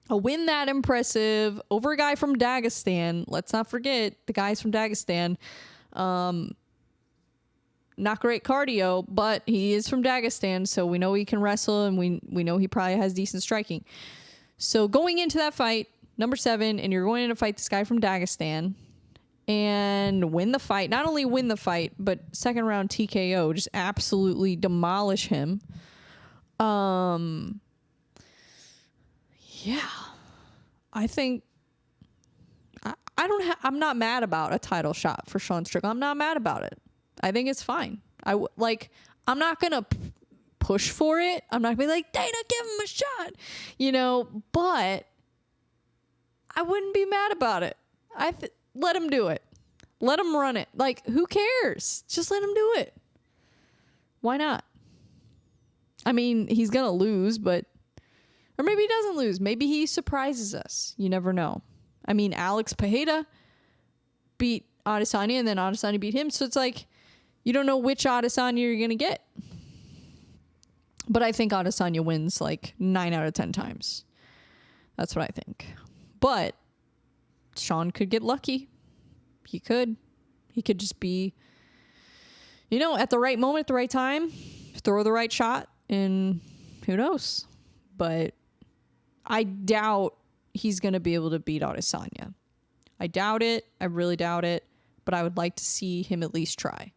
a win that impressive over a guy from Dagestan. Let's not forget the guys from Dagestan. Not great cardio, but he is from Dagestan, so we know he can wrestle, and we know he probably has decent striking. So going into that fight, number 7, and you're going in to fight this guy from Dagestan and win the fight. Not only win the fight, but second round TKO, just absolutely demolish him. Yeah, I think I'm not mad about a title shot for Sean Strickland. I'm not mad about it. I think it's fine. I'm not going to push for it. I'm not going to be like, Dana, give him a shot, but I wouldn't be mad about it. Let him do it. Let him run it. Like, who cares? Just let him do it. Why not? I mean, he's going to lose, or maybe he doesn't lose. Maybe he surprises us. You never know. I mean, Alex Pereira beat Adesanya, and then Adesanya beat him. So it's like, you don't know which Adesanya you're going to get. But I think Adesanya wins like 9 out of 10 times. That's what I think. But Sean could get lucky. He could just be, at the right moment, at the right time, throw the right shot, and who knows? But I doubt he's going to be able to beat Adesanya. I doubt it. I really doubt it. But I would like to see him at least try.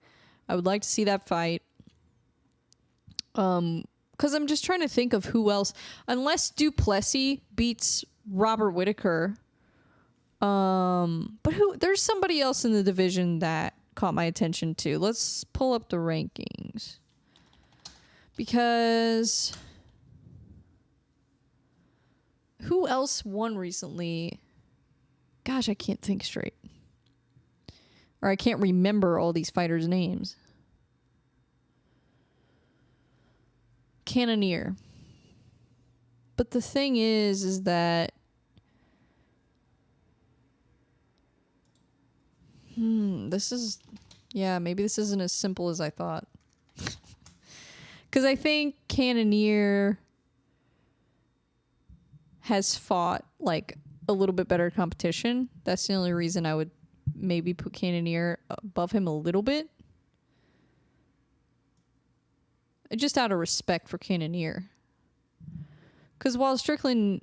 I would like to see that fight. Because I'm just trying to think of who else. Unless Duplessis beats Robert Whittaker. But there's somebody else in the division that caught my attention too. Let's pull up the rankings. Because who else won recently? Gosh, I can't think straight. Or I can't remember all these fighters' names. Cannonier. But the thing is that maybe this isn't as simple as I thought. Because I think Cannonier has fought like a little bit better competition. That's the only reason I would maybe put Cannonier above him a little bit. Just out of respect for Cannonier. Because while Strickland,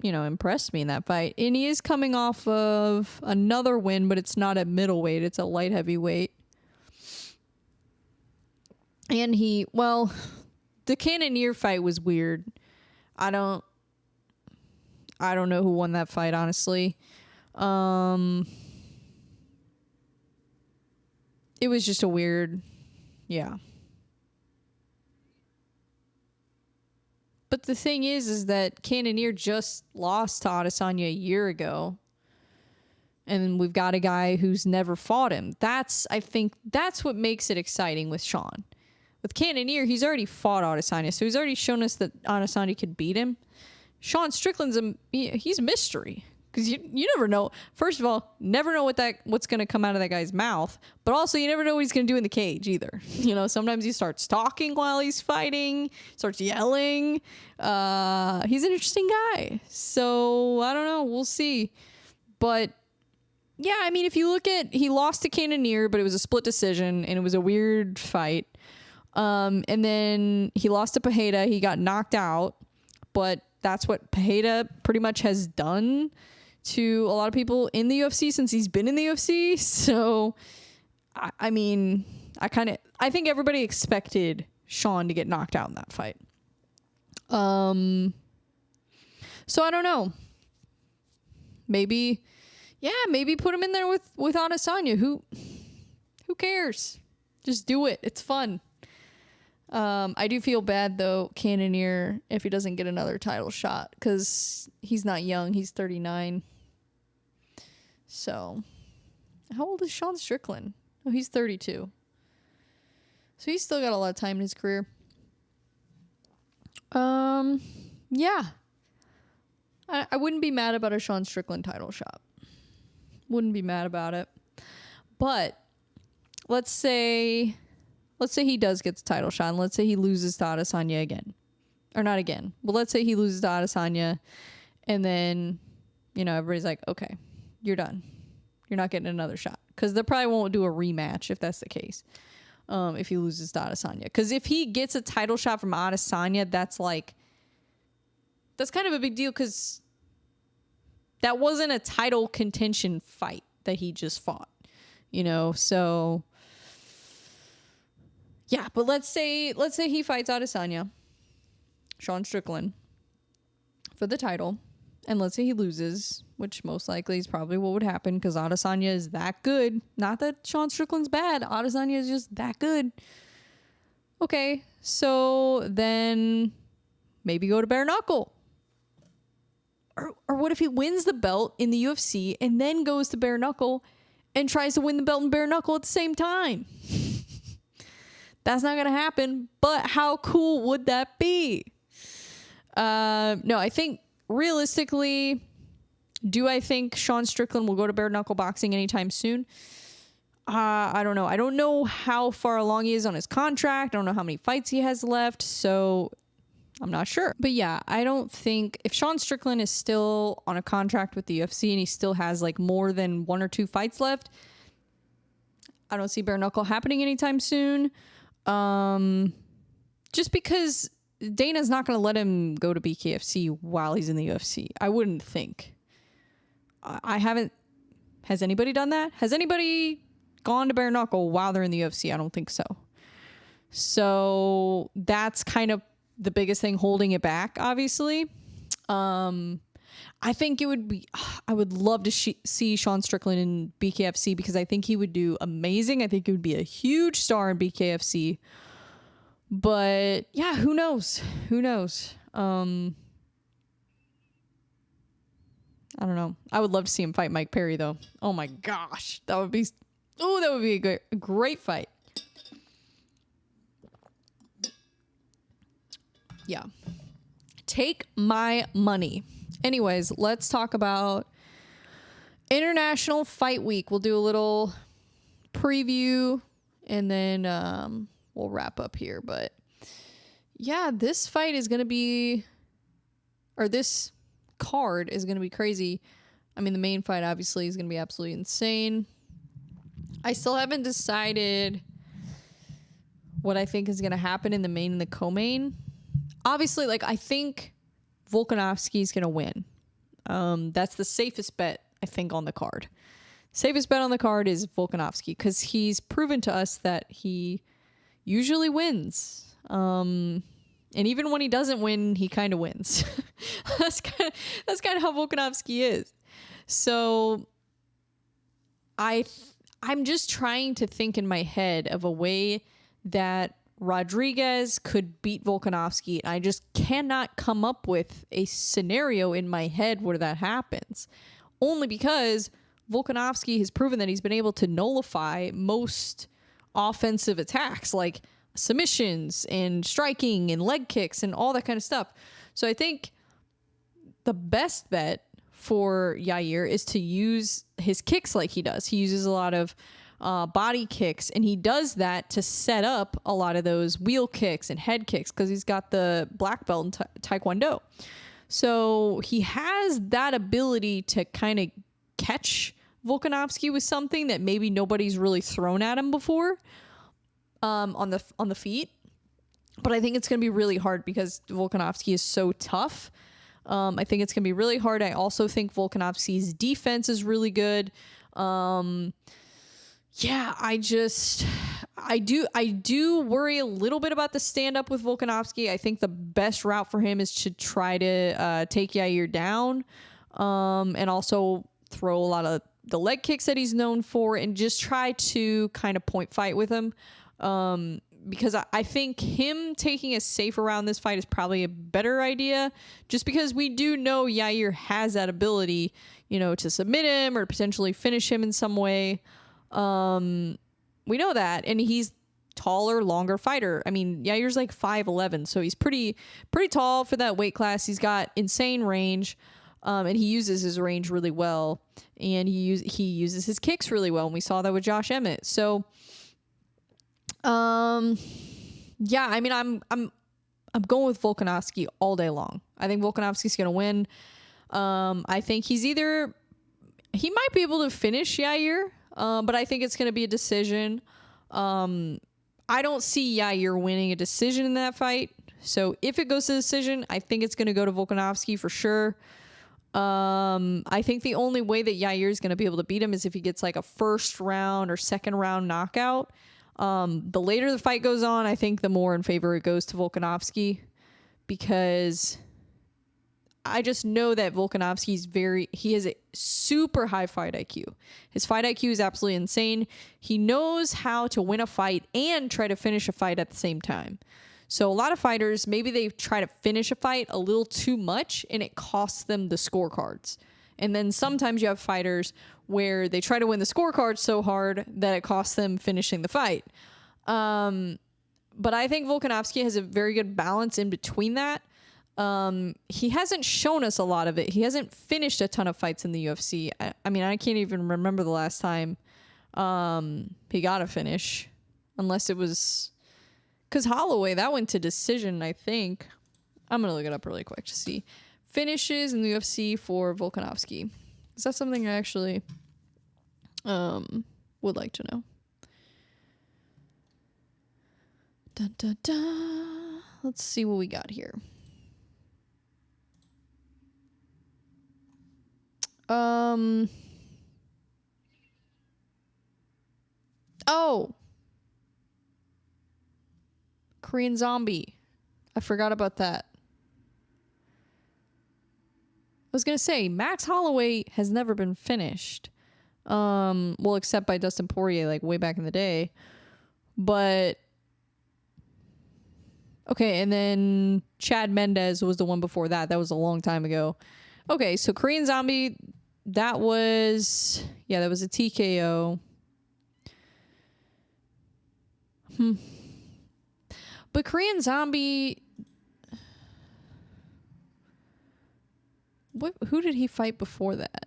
impressed me in that fight, and he is coming off of another win, but it's not at middleweight, it's a light heavyweight. And the Cannonier fight was weird. I don't know who won that fight, honestly. It was just a weird, yeah. But the thing is that Cannonier just lost to Adesanya a year ago. And we've got a guy who's never fought him. I think that's what makes it exciting with Sean. With Cannonier, he's already fought Adesanya, so he's already shown us that Adesanya could beat him. Sean Strickland's he's a mystery. Because you never know. First of all, never know what's going to come out of that guy's mouth. But also, you never know what he's going to do in the cage either. Sometimes he starts talking while he's fighting, starts yelling. He's an interesting guy. So, I don't know. We'll see. But, yeah, I mean, if you look at, he lost to Cannonier, but it was a split decision, and it was a weird fight. And then he lost to Pereira. He got knocked out. But that's what Pereira pretty much has done to a lot of people in the UFC since he's been in the UFC. So, I mean, I think everybody expected Sean to get knocked out in that fight. So I don't know. Maybe put him in there with Adesanya. Who cares? Just do it. It's fun. I do feel bad though, Cannonier, if he doesn't get another title shot, because he's not young. He's 39. So, how old is Sean Strickland? Oh, he's 32. So he's still got a lot of time in his career. Yeah. I wouldn't be mad about a Sean Strickland title shot. Wouldn't be mad about it. But let's say he does get the title shot, and let's say he loses to Adesanya again. Or not again. But let's say he loses to Adesanya, And then, everybody's like, okay, you're done. You're not getting another shot. Because they probably won't do a rematch if that's the case. If he loses to Adesanya. Because if he gets a title shot from Adesanya, that's kind of a big deal, because that wasn't a title contention fight that he just fought. So yeah, but let's say he fights Adesanya, Sean Strickland, for the title, and let's say he loses, which most likely is probably what would happen, because Adesanya is that good. Not that Sean Strickland's bad. Adesanya is just that good. Okay, so then maybe go to bare knuckle. Or what if he wins the belt in the UFC and then goes to bare knuckle and tries to win the belt in bare knuckle at the same time? That's not going to happen, but how cool would that be? No, I think realistically, do I think Sean Strickland will go to bare knuckle boxing anytime soon? I don't know. I don't know how far along he is on his contract. I don't know how many fights he has left, so I'm not sure. But yeah, I don't think if Sean Strickland is still on a contract with the UFC and he still has more than 1 or 2 fights left, I don't see bare knuckle happening anytime soon. Just because Dana's not going to let him go to BKFC while he's in the UFC. I wouldn't think. Has anybody done that? Has anybody gone to bare knuckle while they're in the UFC? I don't think so. So that's kind of the biggest thing holding it back, obviously. I think I would love to see Sean Strickland in BKFC, because I think he would do amazing. I think he would be a huge star in BKFC. But yeah, who knows? I don't know. I would love to see him fight Mike Perry, though. Oh my gosh. That would be a great fight. Yeah. Take my money. Anyways, let's talk about International Fight Week. We'll do a little preview and then we'll wrap up here. But yeah, this fight is going to be, or this card is going to be crazy. I mean, the main fight obviously is going to be absolutely insane. I still haven't decided what I think is going to happen in the main and the co-main. Obviously, I think Volkanovski's going to win. That's the safest bet, I think, on the card. Safest bet on the card is Volkanovski, because he's proven to us that he usually wins. And even when he doesn't win, he kind of wins. That's kind of how Volkanovski is. So I'm just trying to think in my head of a way that Rodriguez could beat Volkanovski, and I just cannot come up with a scenario in my head where that happens. Only because Volkanovski has proven that he's been able to nullify most offensive attacks, like submissions and striking and leg kicks and all that kind of stuff. So I think the best bet for Yair is to use his kicks like he does. He uses a lot of body kicks, and he does that to set up a lot of those wheel kicks and head kicks, because he's got the black belt in Taekwondo. So he has that ability to kind of catch Volkanovski with something that maybe nobody's really thrown at him before on the feet. But I think it's going to be really hard because Volkanovski is so tough. I think it's going to be really hard. I also think Volkanovski's defense is really good. Yeah, I do worry a little bit about the stand up with Volkanovski. I think the best route for him is to try to take Yair down, and also throw a lot of the leg kicks that he's known for, and just try to kind of point fight with him. Because I think him taking a safe around this fight is probably a better idea, just because we do know Yair has that ability, to submit him or potentially finish him in some way. We know that, and he's taller, longer fighter. I mean, Yair's 5'11", so he's pretty tall for that weight class. He's got insane range, and he uses his range really well, and he uses his kicks really well, and we saw that with Josh Emmett. So, yeah, I mean, I'm going with Volkanovski all day long. I think Volkanovski's going to win. I think he might be able to finish Yair, but I think it's going to be a decision. I don't see Yair winning a decision in that fight. So if it goes to decision, I think it's going to go to Volkanovski for sure. I think the only way that Yair is going to be able to beat him is if he gets like a first round or second round knockout. The later the fight goes on, I think the more in favor it goes to Volkanovski, because I just know that Volkanovski's he has a super high fight IQ. His fight IQ is absolutely insane. He knows how to win a fight and try to finish a fight at the same time. So a lot of fighters, maybe they try to finish a fight a little too much and it costs them the scorecards. And then sometimes you have fighters where they try to win the scorecards so hard that it costs them finishing the fight. But I think Volkanovski has a very good balance in between that. He hasn't shown us a lot of it. He hasn't finished a ton of fights in the UFC. I mean, I can't even remember the last time he got a finish, unless it was because Holloway, that went to decision, I think. I'm gonna look it up really quick to see finishes in the UFC for Volkanovski. Is that something I actually would like to know? Dun, dun, dun. Let's see what we got here. Oh, Korean Zombie. I forgot about that. I was gonna say Max Holloway has never been finished. Well, except by Dustin Poirier, like way back in the day. But okay, and then Chad Mendez was the one before that. That was a long time ago. Okay, so Korean Zombie, that was a TKO. But Korean Zombie, who did he fight before that?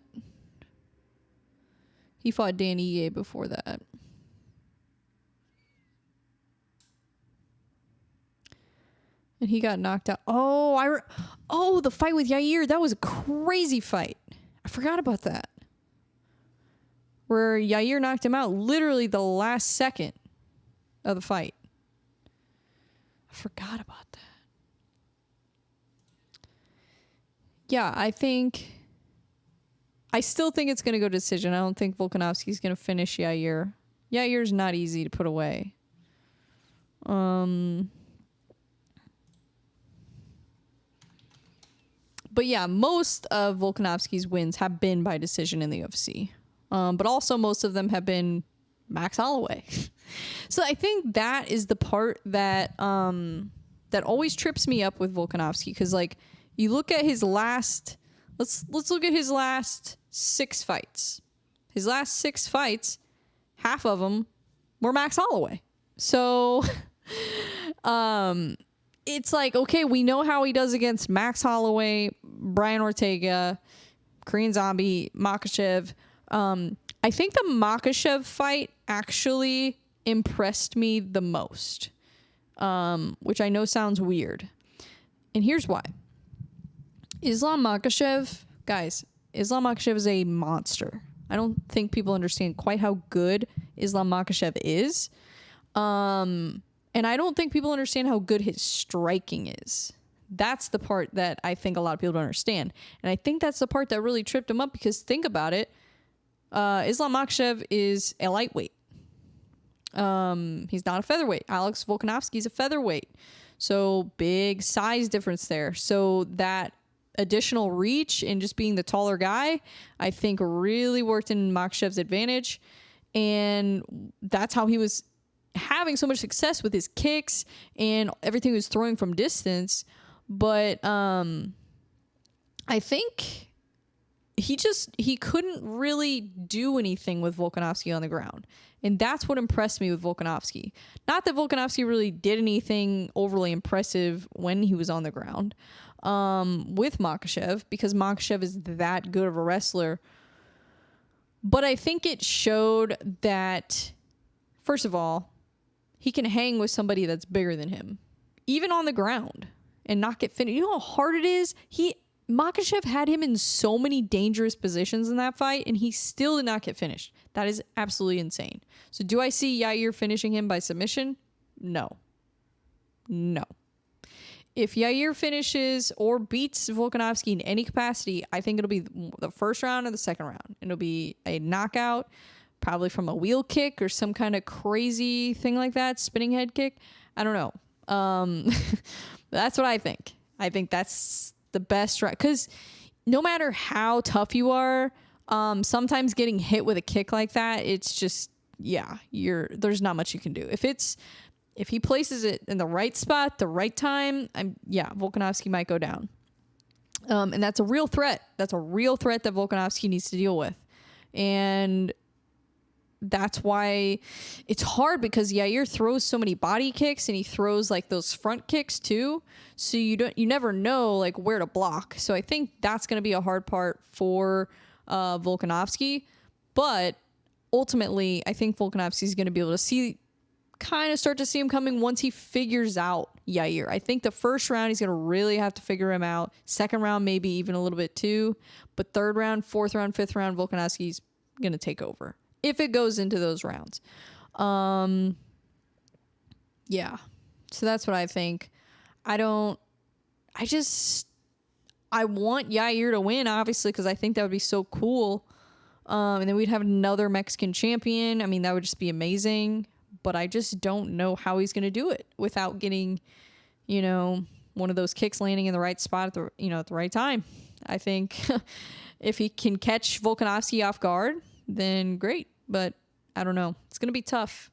He fought Dan Ige before that. And he got knocked out. Oh, the fight with Yair. That was a crazy fight. I forgot about that. Where Yair knocked him out literally the last second of the fight. I forgot about that. Yeah, I still think it's going to go decision. I don't think Volkanovski's going to finish Yair. Yair's not easy to put away. But yeah, most of Volkanovski's wins have been by decision in the UFC. But also most of them have been Max Holloway. So I think that is the part that that always trips me up with Volkanovski, because like you look at his last let's look at his last 6 fights. His last 6 fights, half of them were Max Holloway. So it's like, okay, we know how he does against Max Holloway, Brian Ortega, Korean Zombie, Makhachev. I think the Makhachev fight actually impressed me the most, which I know sounds weird. And here's why. Islam Makhachev is a monster. I don't think people understand quite how good Islam Makhachev is. And I don't think people understand how good his striking is. That's the part that I think a lot of people don't understand. And I think that's the part that really tripped him up, because think about it. Islam Makhachev is a lightweight. He's not a featherweight. Alex Volkanovski is a featherweight. So big size difference there. So that additional reach and just being the taller guy, I think really worked in Makhachev's advantage. And that's how he was having so much success with his kicks and everything he was throwing from distance. But I think he couldn't really do anything with Volkanovski on the ground. And that's what impressed me with Volkanovski. Not that Volkanovski really did anything overly impressive when he was on the ground with Makhachev, because Makhachev is that good of a wrestler. But I think it showed that, first of all, he can hang with somebody that's bigger than him, even on the ground, and not get finished. You know how hard it is? Makhachev had him in so many dangerous positions in that fight, and he still did not get finished. That is absolutely insane. So do I see Yair finishing him by submission? No. If Yair finishes or beats Volkanovski in any capacity, I think it'll be the first round or the second round. It'll be a knockout, probably from a wheel kick or some kind of crazy thing like that, spinning head kick. I don't know. That's what I think. I think that's the best route, because no matter how tough you are, sometimes getting hit with a kick like that, it's just, there's not much you can do. If he places it in the right spot, the right time, Volkanovski might go down. And that's a real threat. That's a real threat that Volkanovski needs to deal with. And that's why it's hard, because Yair throws so many body kicks, and he throws like those front kicks too. So you never know like where to block. So I think that's going to be a hard part for Volkanovski. But ultimately, I think Volkanovski is going to be able to start to see him coming once he figures out Yair. I think the first round, he's going to really have to figure him out. Second round, maybe even a little bit too. But third round, fourth round, fifth round, Volkanovski's going to take over, if it goes into those rounds. So that's what I think. I want Yair to win, obviously, because I think that would be so cool. And then we'd have another Mexican champion. I mean, that would just be amazing. But I just don't know how he's going to do it without getting, one of those kicks landing in the right spot at the right time. I think if he can catch Volkanovski off guard, then great. But I don't know. It's going to be tough.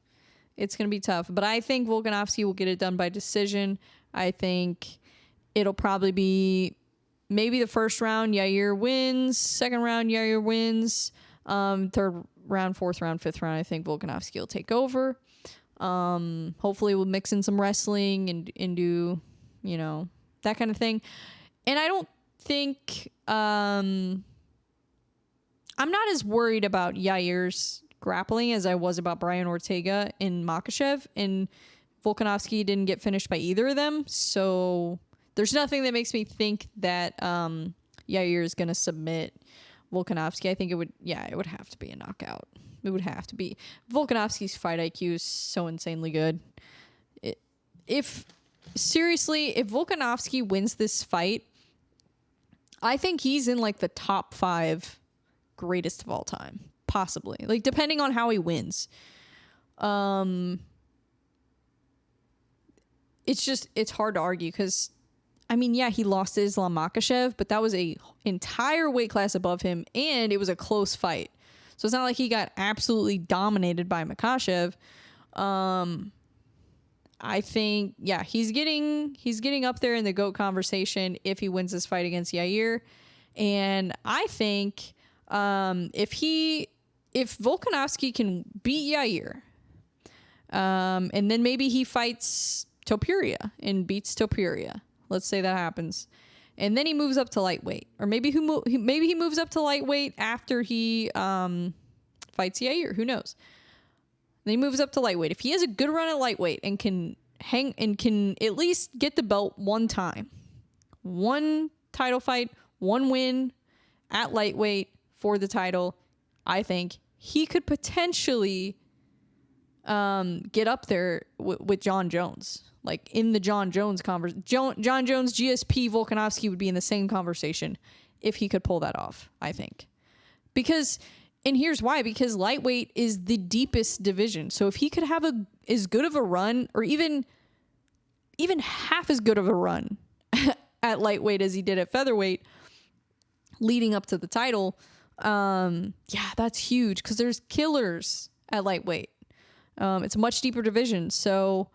But I think Volkanovski will get it done by decision. I think it'll probably be maybe the first round, Yair wins. Second round, Yair wins. Third round, fourth round, fifth round, I think Volkanovski will take over. Hopefully we'll mix in some wrestling and do, that kind of thing. And I don't think, I'm not as worried about Yair's grappling as I was about Brian Ortega and Makhachev, and Volkanovski didn't get finished by either of them. So there's nothing that makes me think that, Yair is going to submit Volkanovski. I think it would have to be a knockout. It would have to be. Volkanovski's fight IQ is so insanely good. If Volkanovski wins this fight, I think he's in like the top 5 greatest of all time, possibly. Like, depending on how he wins. It's hard to argue, because he lost to Islam Makhachev, but that was a entire weight class above him, and it was a close fight. So it's not like he got absolutely dominated by Makhachev. I think, he's getting up there in the GOAT conversation if he wins this fight against Yair. And I think if Volkanovski can beat Yair, and then maybe he fights Topuria and beats Topuria. Let's say that happens. And then he moves up to lightweight. Or maybe he moves up to lightweight after he fights Yair. Who knows? Then he moves up to lightweight. If he has a good run at lightweight and can at least get the belt one time, one title fight, one win at lightweight for the title, I think he could potentially get up there with John Jones. Like, in the John Jones conversation. John Jones, GSP, Volkanovski would be in the same conversation if he could pull that off, I think. And here's why. Because lightweight is the deepest division. So if he could have as good of a run, or even half as good of a run at lightweight as he did at featherweight leading up to the title, that's huge, because there's killers at lightweight. It's a much deeper division. So,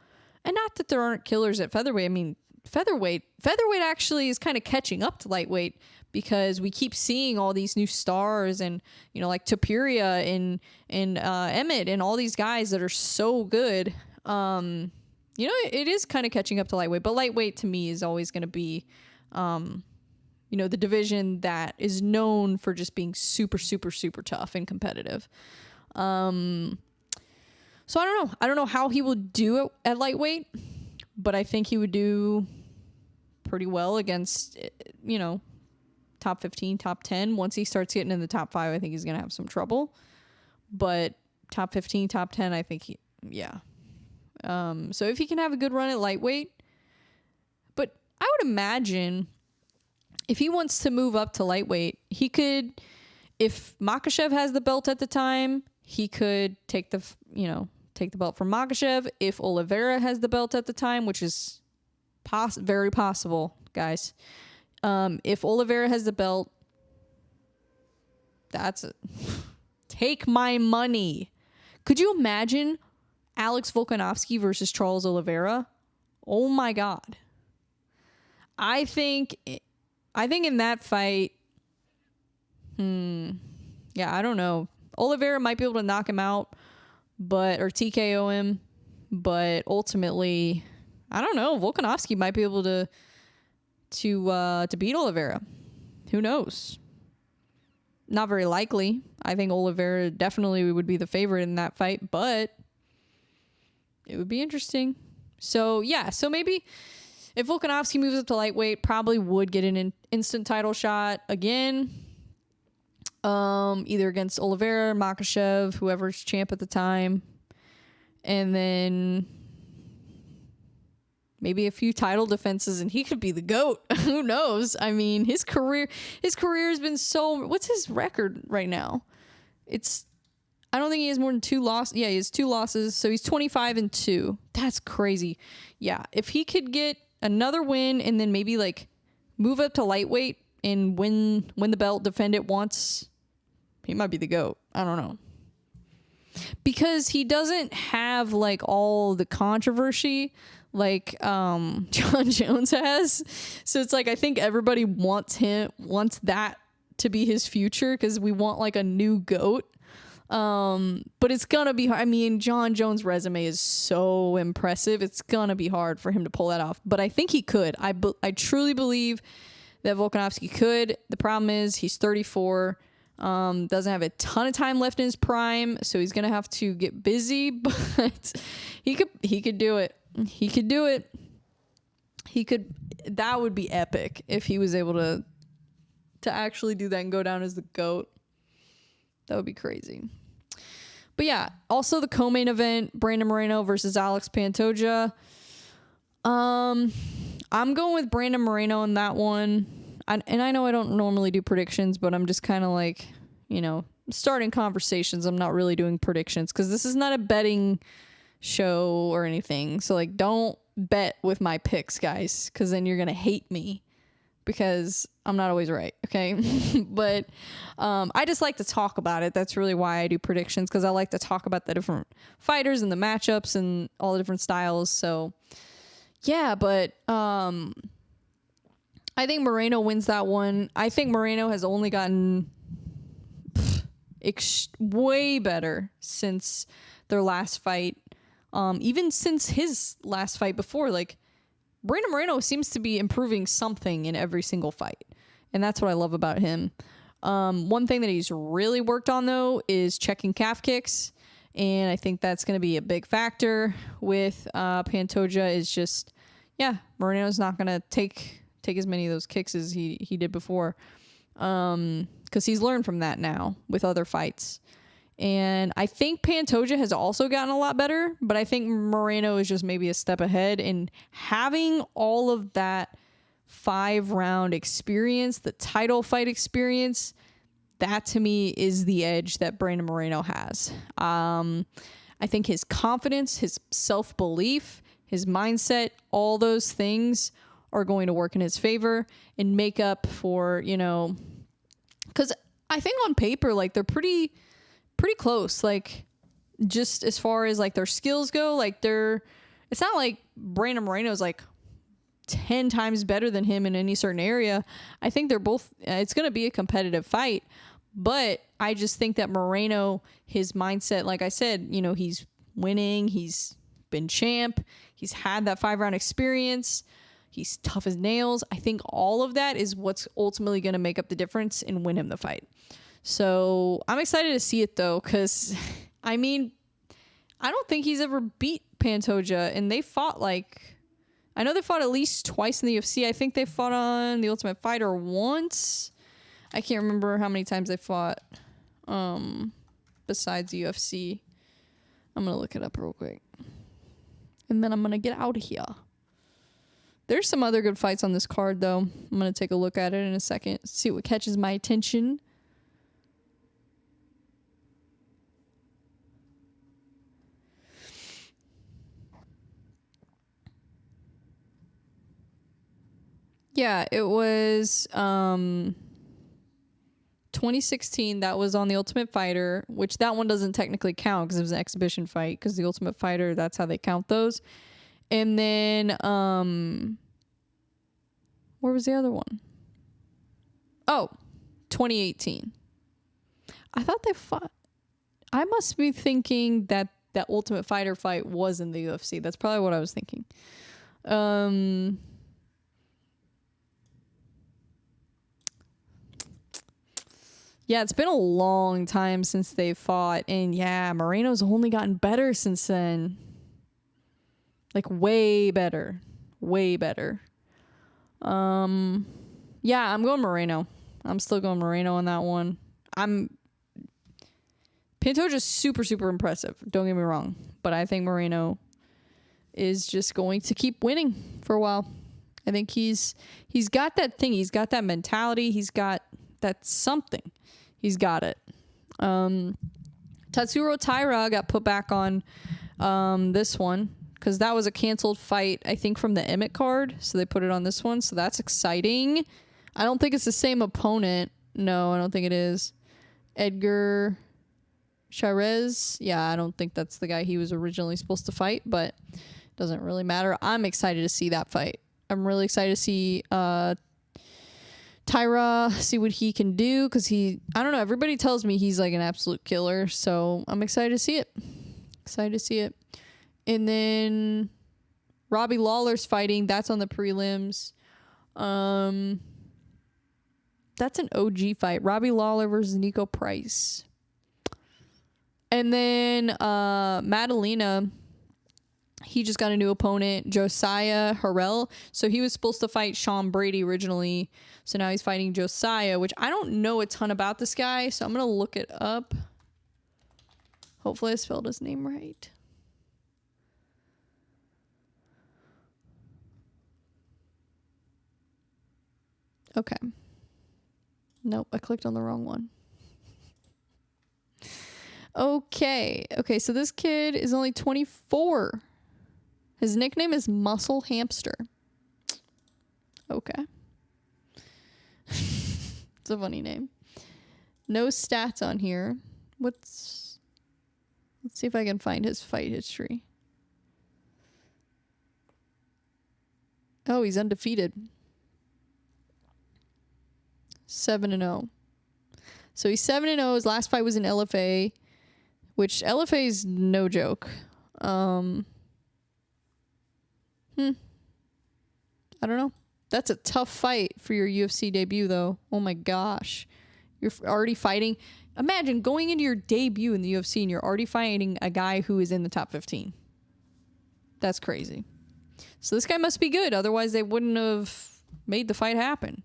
and not that there aren't killers at featherweight. Featherweight actually is kind of catching up to lightweight, because we keep seeing all these new stars, and like Topuria and Emmett and all these guys that are so good. It is kind of catching up to lightweight, but lightweight to me is always going to be the division that is known for just being super, super, super tough and competitive. So I don't know. I don't know how he will do it at lightweight, but I think he would do pretty well against, top 15, top 10. Once he starts getting in the top 5, I think he's going to have some trouble. But top 15, top 10, I think so if he can have a good run at lightweight, but I would imagine if he wants to move up to lightweight, he could, if Makhachev has the belt at the time, he could take the belt from Makhachev. If Oliveira has the belt at the time, which is very possible, guys. If Oliveira has the belt, that's it. Take my money. Could you imagine Alex Volkanovski versus Charles Oliveira? Oh my God. I think in that fight, I don't know. Oliveira might be able to knock him out, or TKO him, but ultimately, I don't know. Volkanovski might be able to beat Oliveira. Who knows? Not very likely. I think Oliveira definitely would be the favorite in that fight, but it would be interesting. So maybe if Volkanovski moves up to lightweight, probably would get an instant title shot again. Either against Oliveira, Makhachev, whoever's champ at the time. And then maybe a few title defenses and he could be the GOAT. Who knows? I mean, his career has been so... What's his record right now? I don't think he has more than 2 losses. Yeah, he has 2 losses. So he's 25-2. That's crazy. Yeah, if he could get another win and then maybe like move up to lightweight and win the belt, defend it once, he might be the GOAT. I don't know. Because he doesn't have like all the controversy like John Jones has. So it's like I think everybody wants that to be his future because we want like a new GOAT. But it's gonna be hard. I mean, John Jones' resume is so impressive. It's gonna be hard for him to pull that off. But I think he could. I truly believe that Volkanovski could. The problem is he's 34. Doesn't have a ton of time left in his prime, so he's gonna have to get busy. But he could do it. He could do it. That would be epic if he was able to actually do that and go down as the GOAT. That would be crazy. But yeah, also the co-main event, Brandon Moreno versus Alex Pantoja. I'm going with Brandon Moreno in that one. And I know I don't normally do predictions, but I'm just kind of like, starting conversations. I'm not really doing predictions because this is not a betting show or anything. So like, don't bet with my picks, guys, because then you're going to hate me because I'm not always right. Okay. But I just like to talk about it. That's really why I do predictions, because I like to talk about the different fighters and the matchups and all the different styles. So yeah, but I think Moreno wins that one. I think Moreno has only gotten way better since their last fight. Even since his last fight before, like Brandon Moreno seems to be improving something in every single fight. And that's what I love about him. One thing that he's really worked on though is checking calf kicks. And I think that's going to be a big factor with Pantoja is just, Moreno's not going to take as many of those kicks as he did before. Because he's learned from that now with other fights. And I think Pantoja has also gotten a lot better, but I think Moreno is just maybe a step ahead. And having all of that 5-round experience, the title fight experience, that to me is the edge that Brandon Moreno has. I think his confidence, his self-belief, his mindset, all those things are going to work in his favor and make up for, because I think on paper, like they're pretty close. Like just as far as like their skills go, like it's not like Brandon Moreno's like 10 times better than him in any certain area. I think they're both, it's going to be a competitive fight, but I just think that Moreno, his mindset, like I said, he's winning, he's been champ, he's had that 5-round experience, he's tough as nails. I think all of that is what's ultimately going to make up the difference and win him the fight. So I'm excited to see it though, because I mean, I don't think he's ever beat Pantoja, and they fought I know they fought at least twice in the UFC. I think they fought on The Ultimate Fighter once, I can't remember how many times they fought besides UFC. I'm going to look it up real quick. And then I'm going to get out of here. There's some other good fights on this card, though. I'm going to take a look at it in a second. See what catches my attention. Yeah, it was 2016. That was on The Ultimate Fighter, which that one doesn't technically count because it was an exhibition fight, because The Ultimate Fighter, that's how they count those. And then where was the other one? Oh, 2018. I thought they fought. I must be thinking that Ultimate Fighter fight was in the UFC. That's probably what I was thinking. Yeah, it's been a long time since they fought. And yeah, Moreno's only gotten better since then. Like way better. Way better. Yeah, I'm going Moreno. I'm still going Moreno on that one. Pantoja's super, super impressive. Don't get me wrong. But I think Moreno is just going to keep winning for a while. I think he's got that thing. He's got that mentality. He's got that something. He's got it. Tatsuro Taira got put back on this one because that was a canceled fight, I think, from the Emmett card. So they put it on this one. So that's exciting. I don't think it's the same opponent. No, I don't think it is. Edgar Charez. Yeah, I don't think that's the guy he was originally supposed to fight, but it doesn't really matter. I'm excited to see that fight. I'm really excited to see Taira, see what he can do, because I don't know, everybody tells me he's like an absolute killer, so I'm excited to see it. Excited to see it. And then Robbie Lawler's fighting. That's on the prelims. That's an OG fight. Robbie Lawler versus Nico Price. And then Madalena, he just got a new opponent, Josiah Harrell. So he was supposed to fight Sean Brady originally. So now he's fighting Josiah, which I don't know a ton about this guy. So I'm going to look it up. Hopefully I spelled his name right. Okay. Nope, I clicked on the wrong one. Okay, so this kid is only 24. His nickname is Muscle Hamster. Okay. It's a funny name. No stats on here. Let's see if I can find his fight history. Oh, he's undefeated. 7-0. So he's 7-0. His last fight was in LFA, which LFA is no joke. I don't know. That's a tough fight for your UFC debut, though. Oh my gosh. You're already fighting. Imagine going into your debut in the UFC and you're already fighting a guy who is in the top 15. That's crazy. So this guy must be good. Otherwise, they wouldn't have made the fight happen.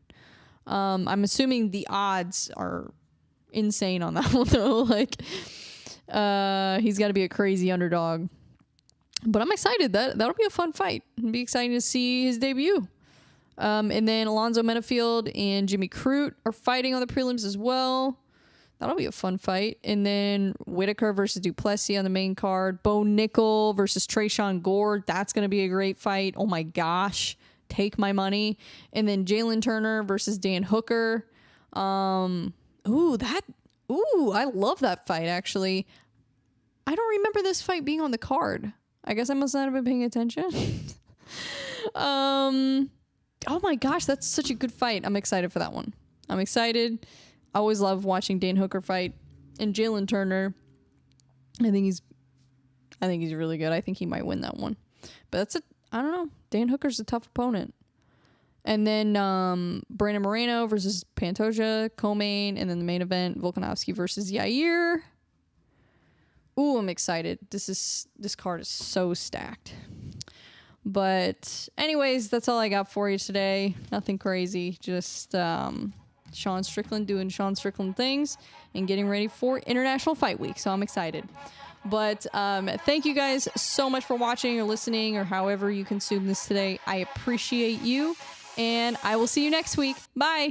I'm assuming the odds are insane on that one, though. Like, he's got to be a crazy underdog. But I'm excited. That'll be a fun fight. It'll be exciting to see his debut. And then Alonzo Menafield and Jimmy Crute are fighting on the prelims as well. That'll be a fun fight. And then Whitaker versus Duplessis on the main card. Bo Nickel versus Trayshawn Gore. That's going to be a great fight. Oh my gosh. Take my money. And then Jalen Turner versus Dan Hooker. I love that fight, actually. I don't remember this fight being on the card. I guess I must not have been paying attention. Oh my gosh, that's such a good fight. I'm excited for that one. I'm excited. I always love watching Dan Hooker fight. And Jalen Turner, I think he's really good. I think he might win that one. But I don't know. Dan Hooker's a tough opponent. And then Brandon Moreno versus Pantoja, co-main, and then the main event, Volkanovski versus Yair. Ooh, I'm excited. This card is so stacked. But anyways, that's all I got for you today. Nothing crazy. Just Sean Strickland doing Sean Strickland things and getting ready for International Fight Week. So I'm excited. But thank you guys so much for watching or listening or however you consume this today. I appreciate you, and I will see you next week. Bye.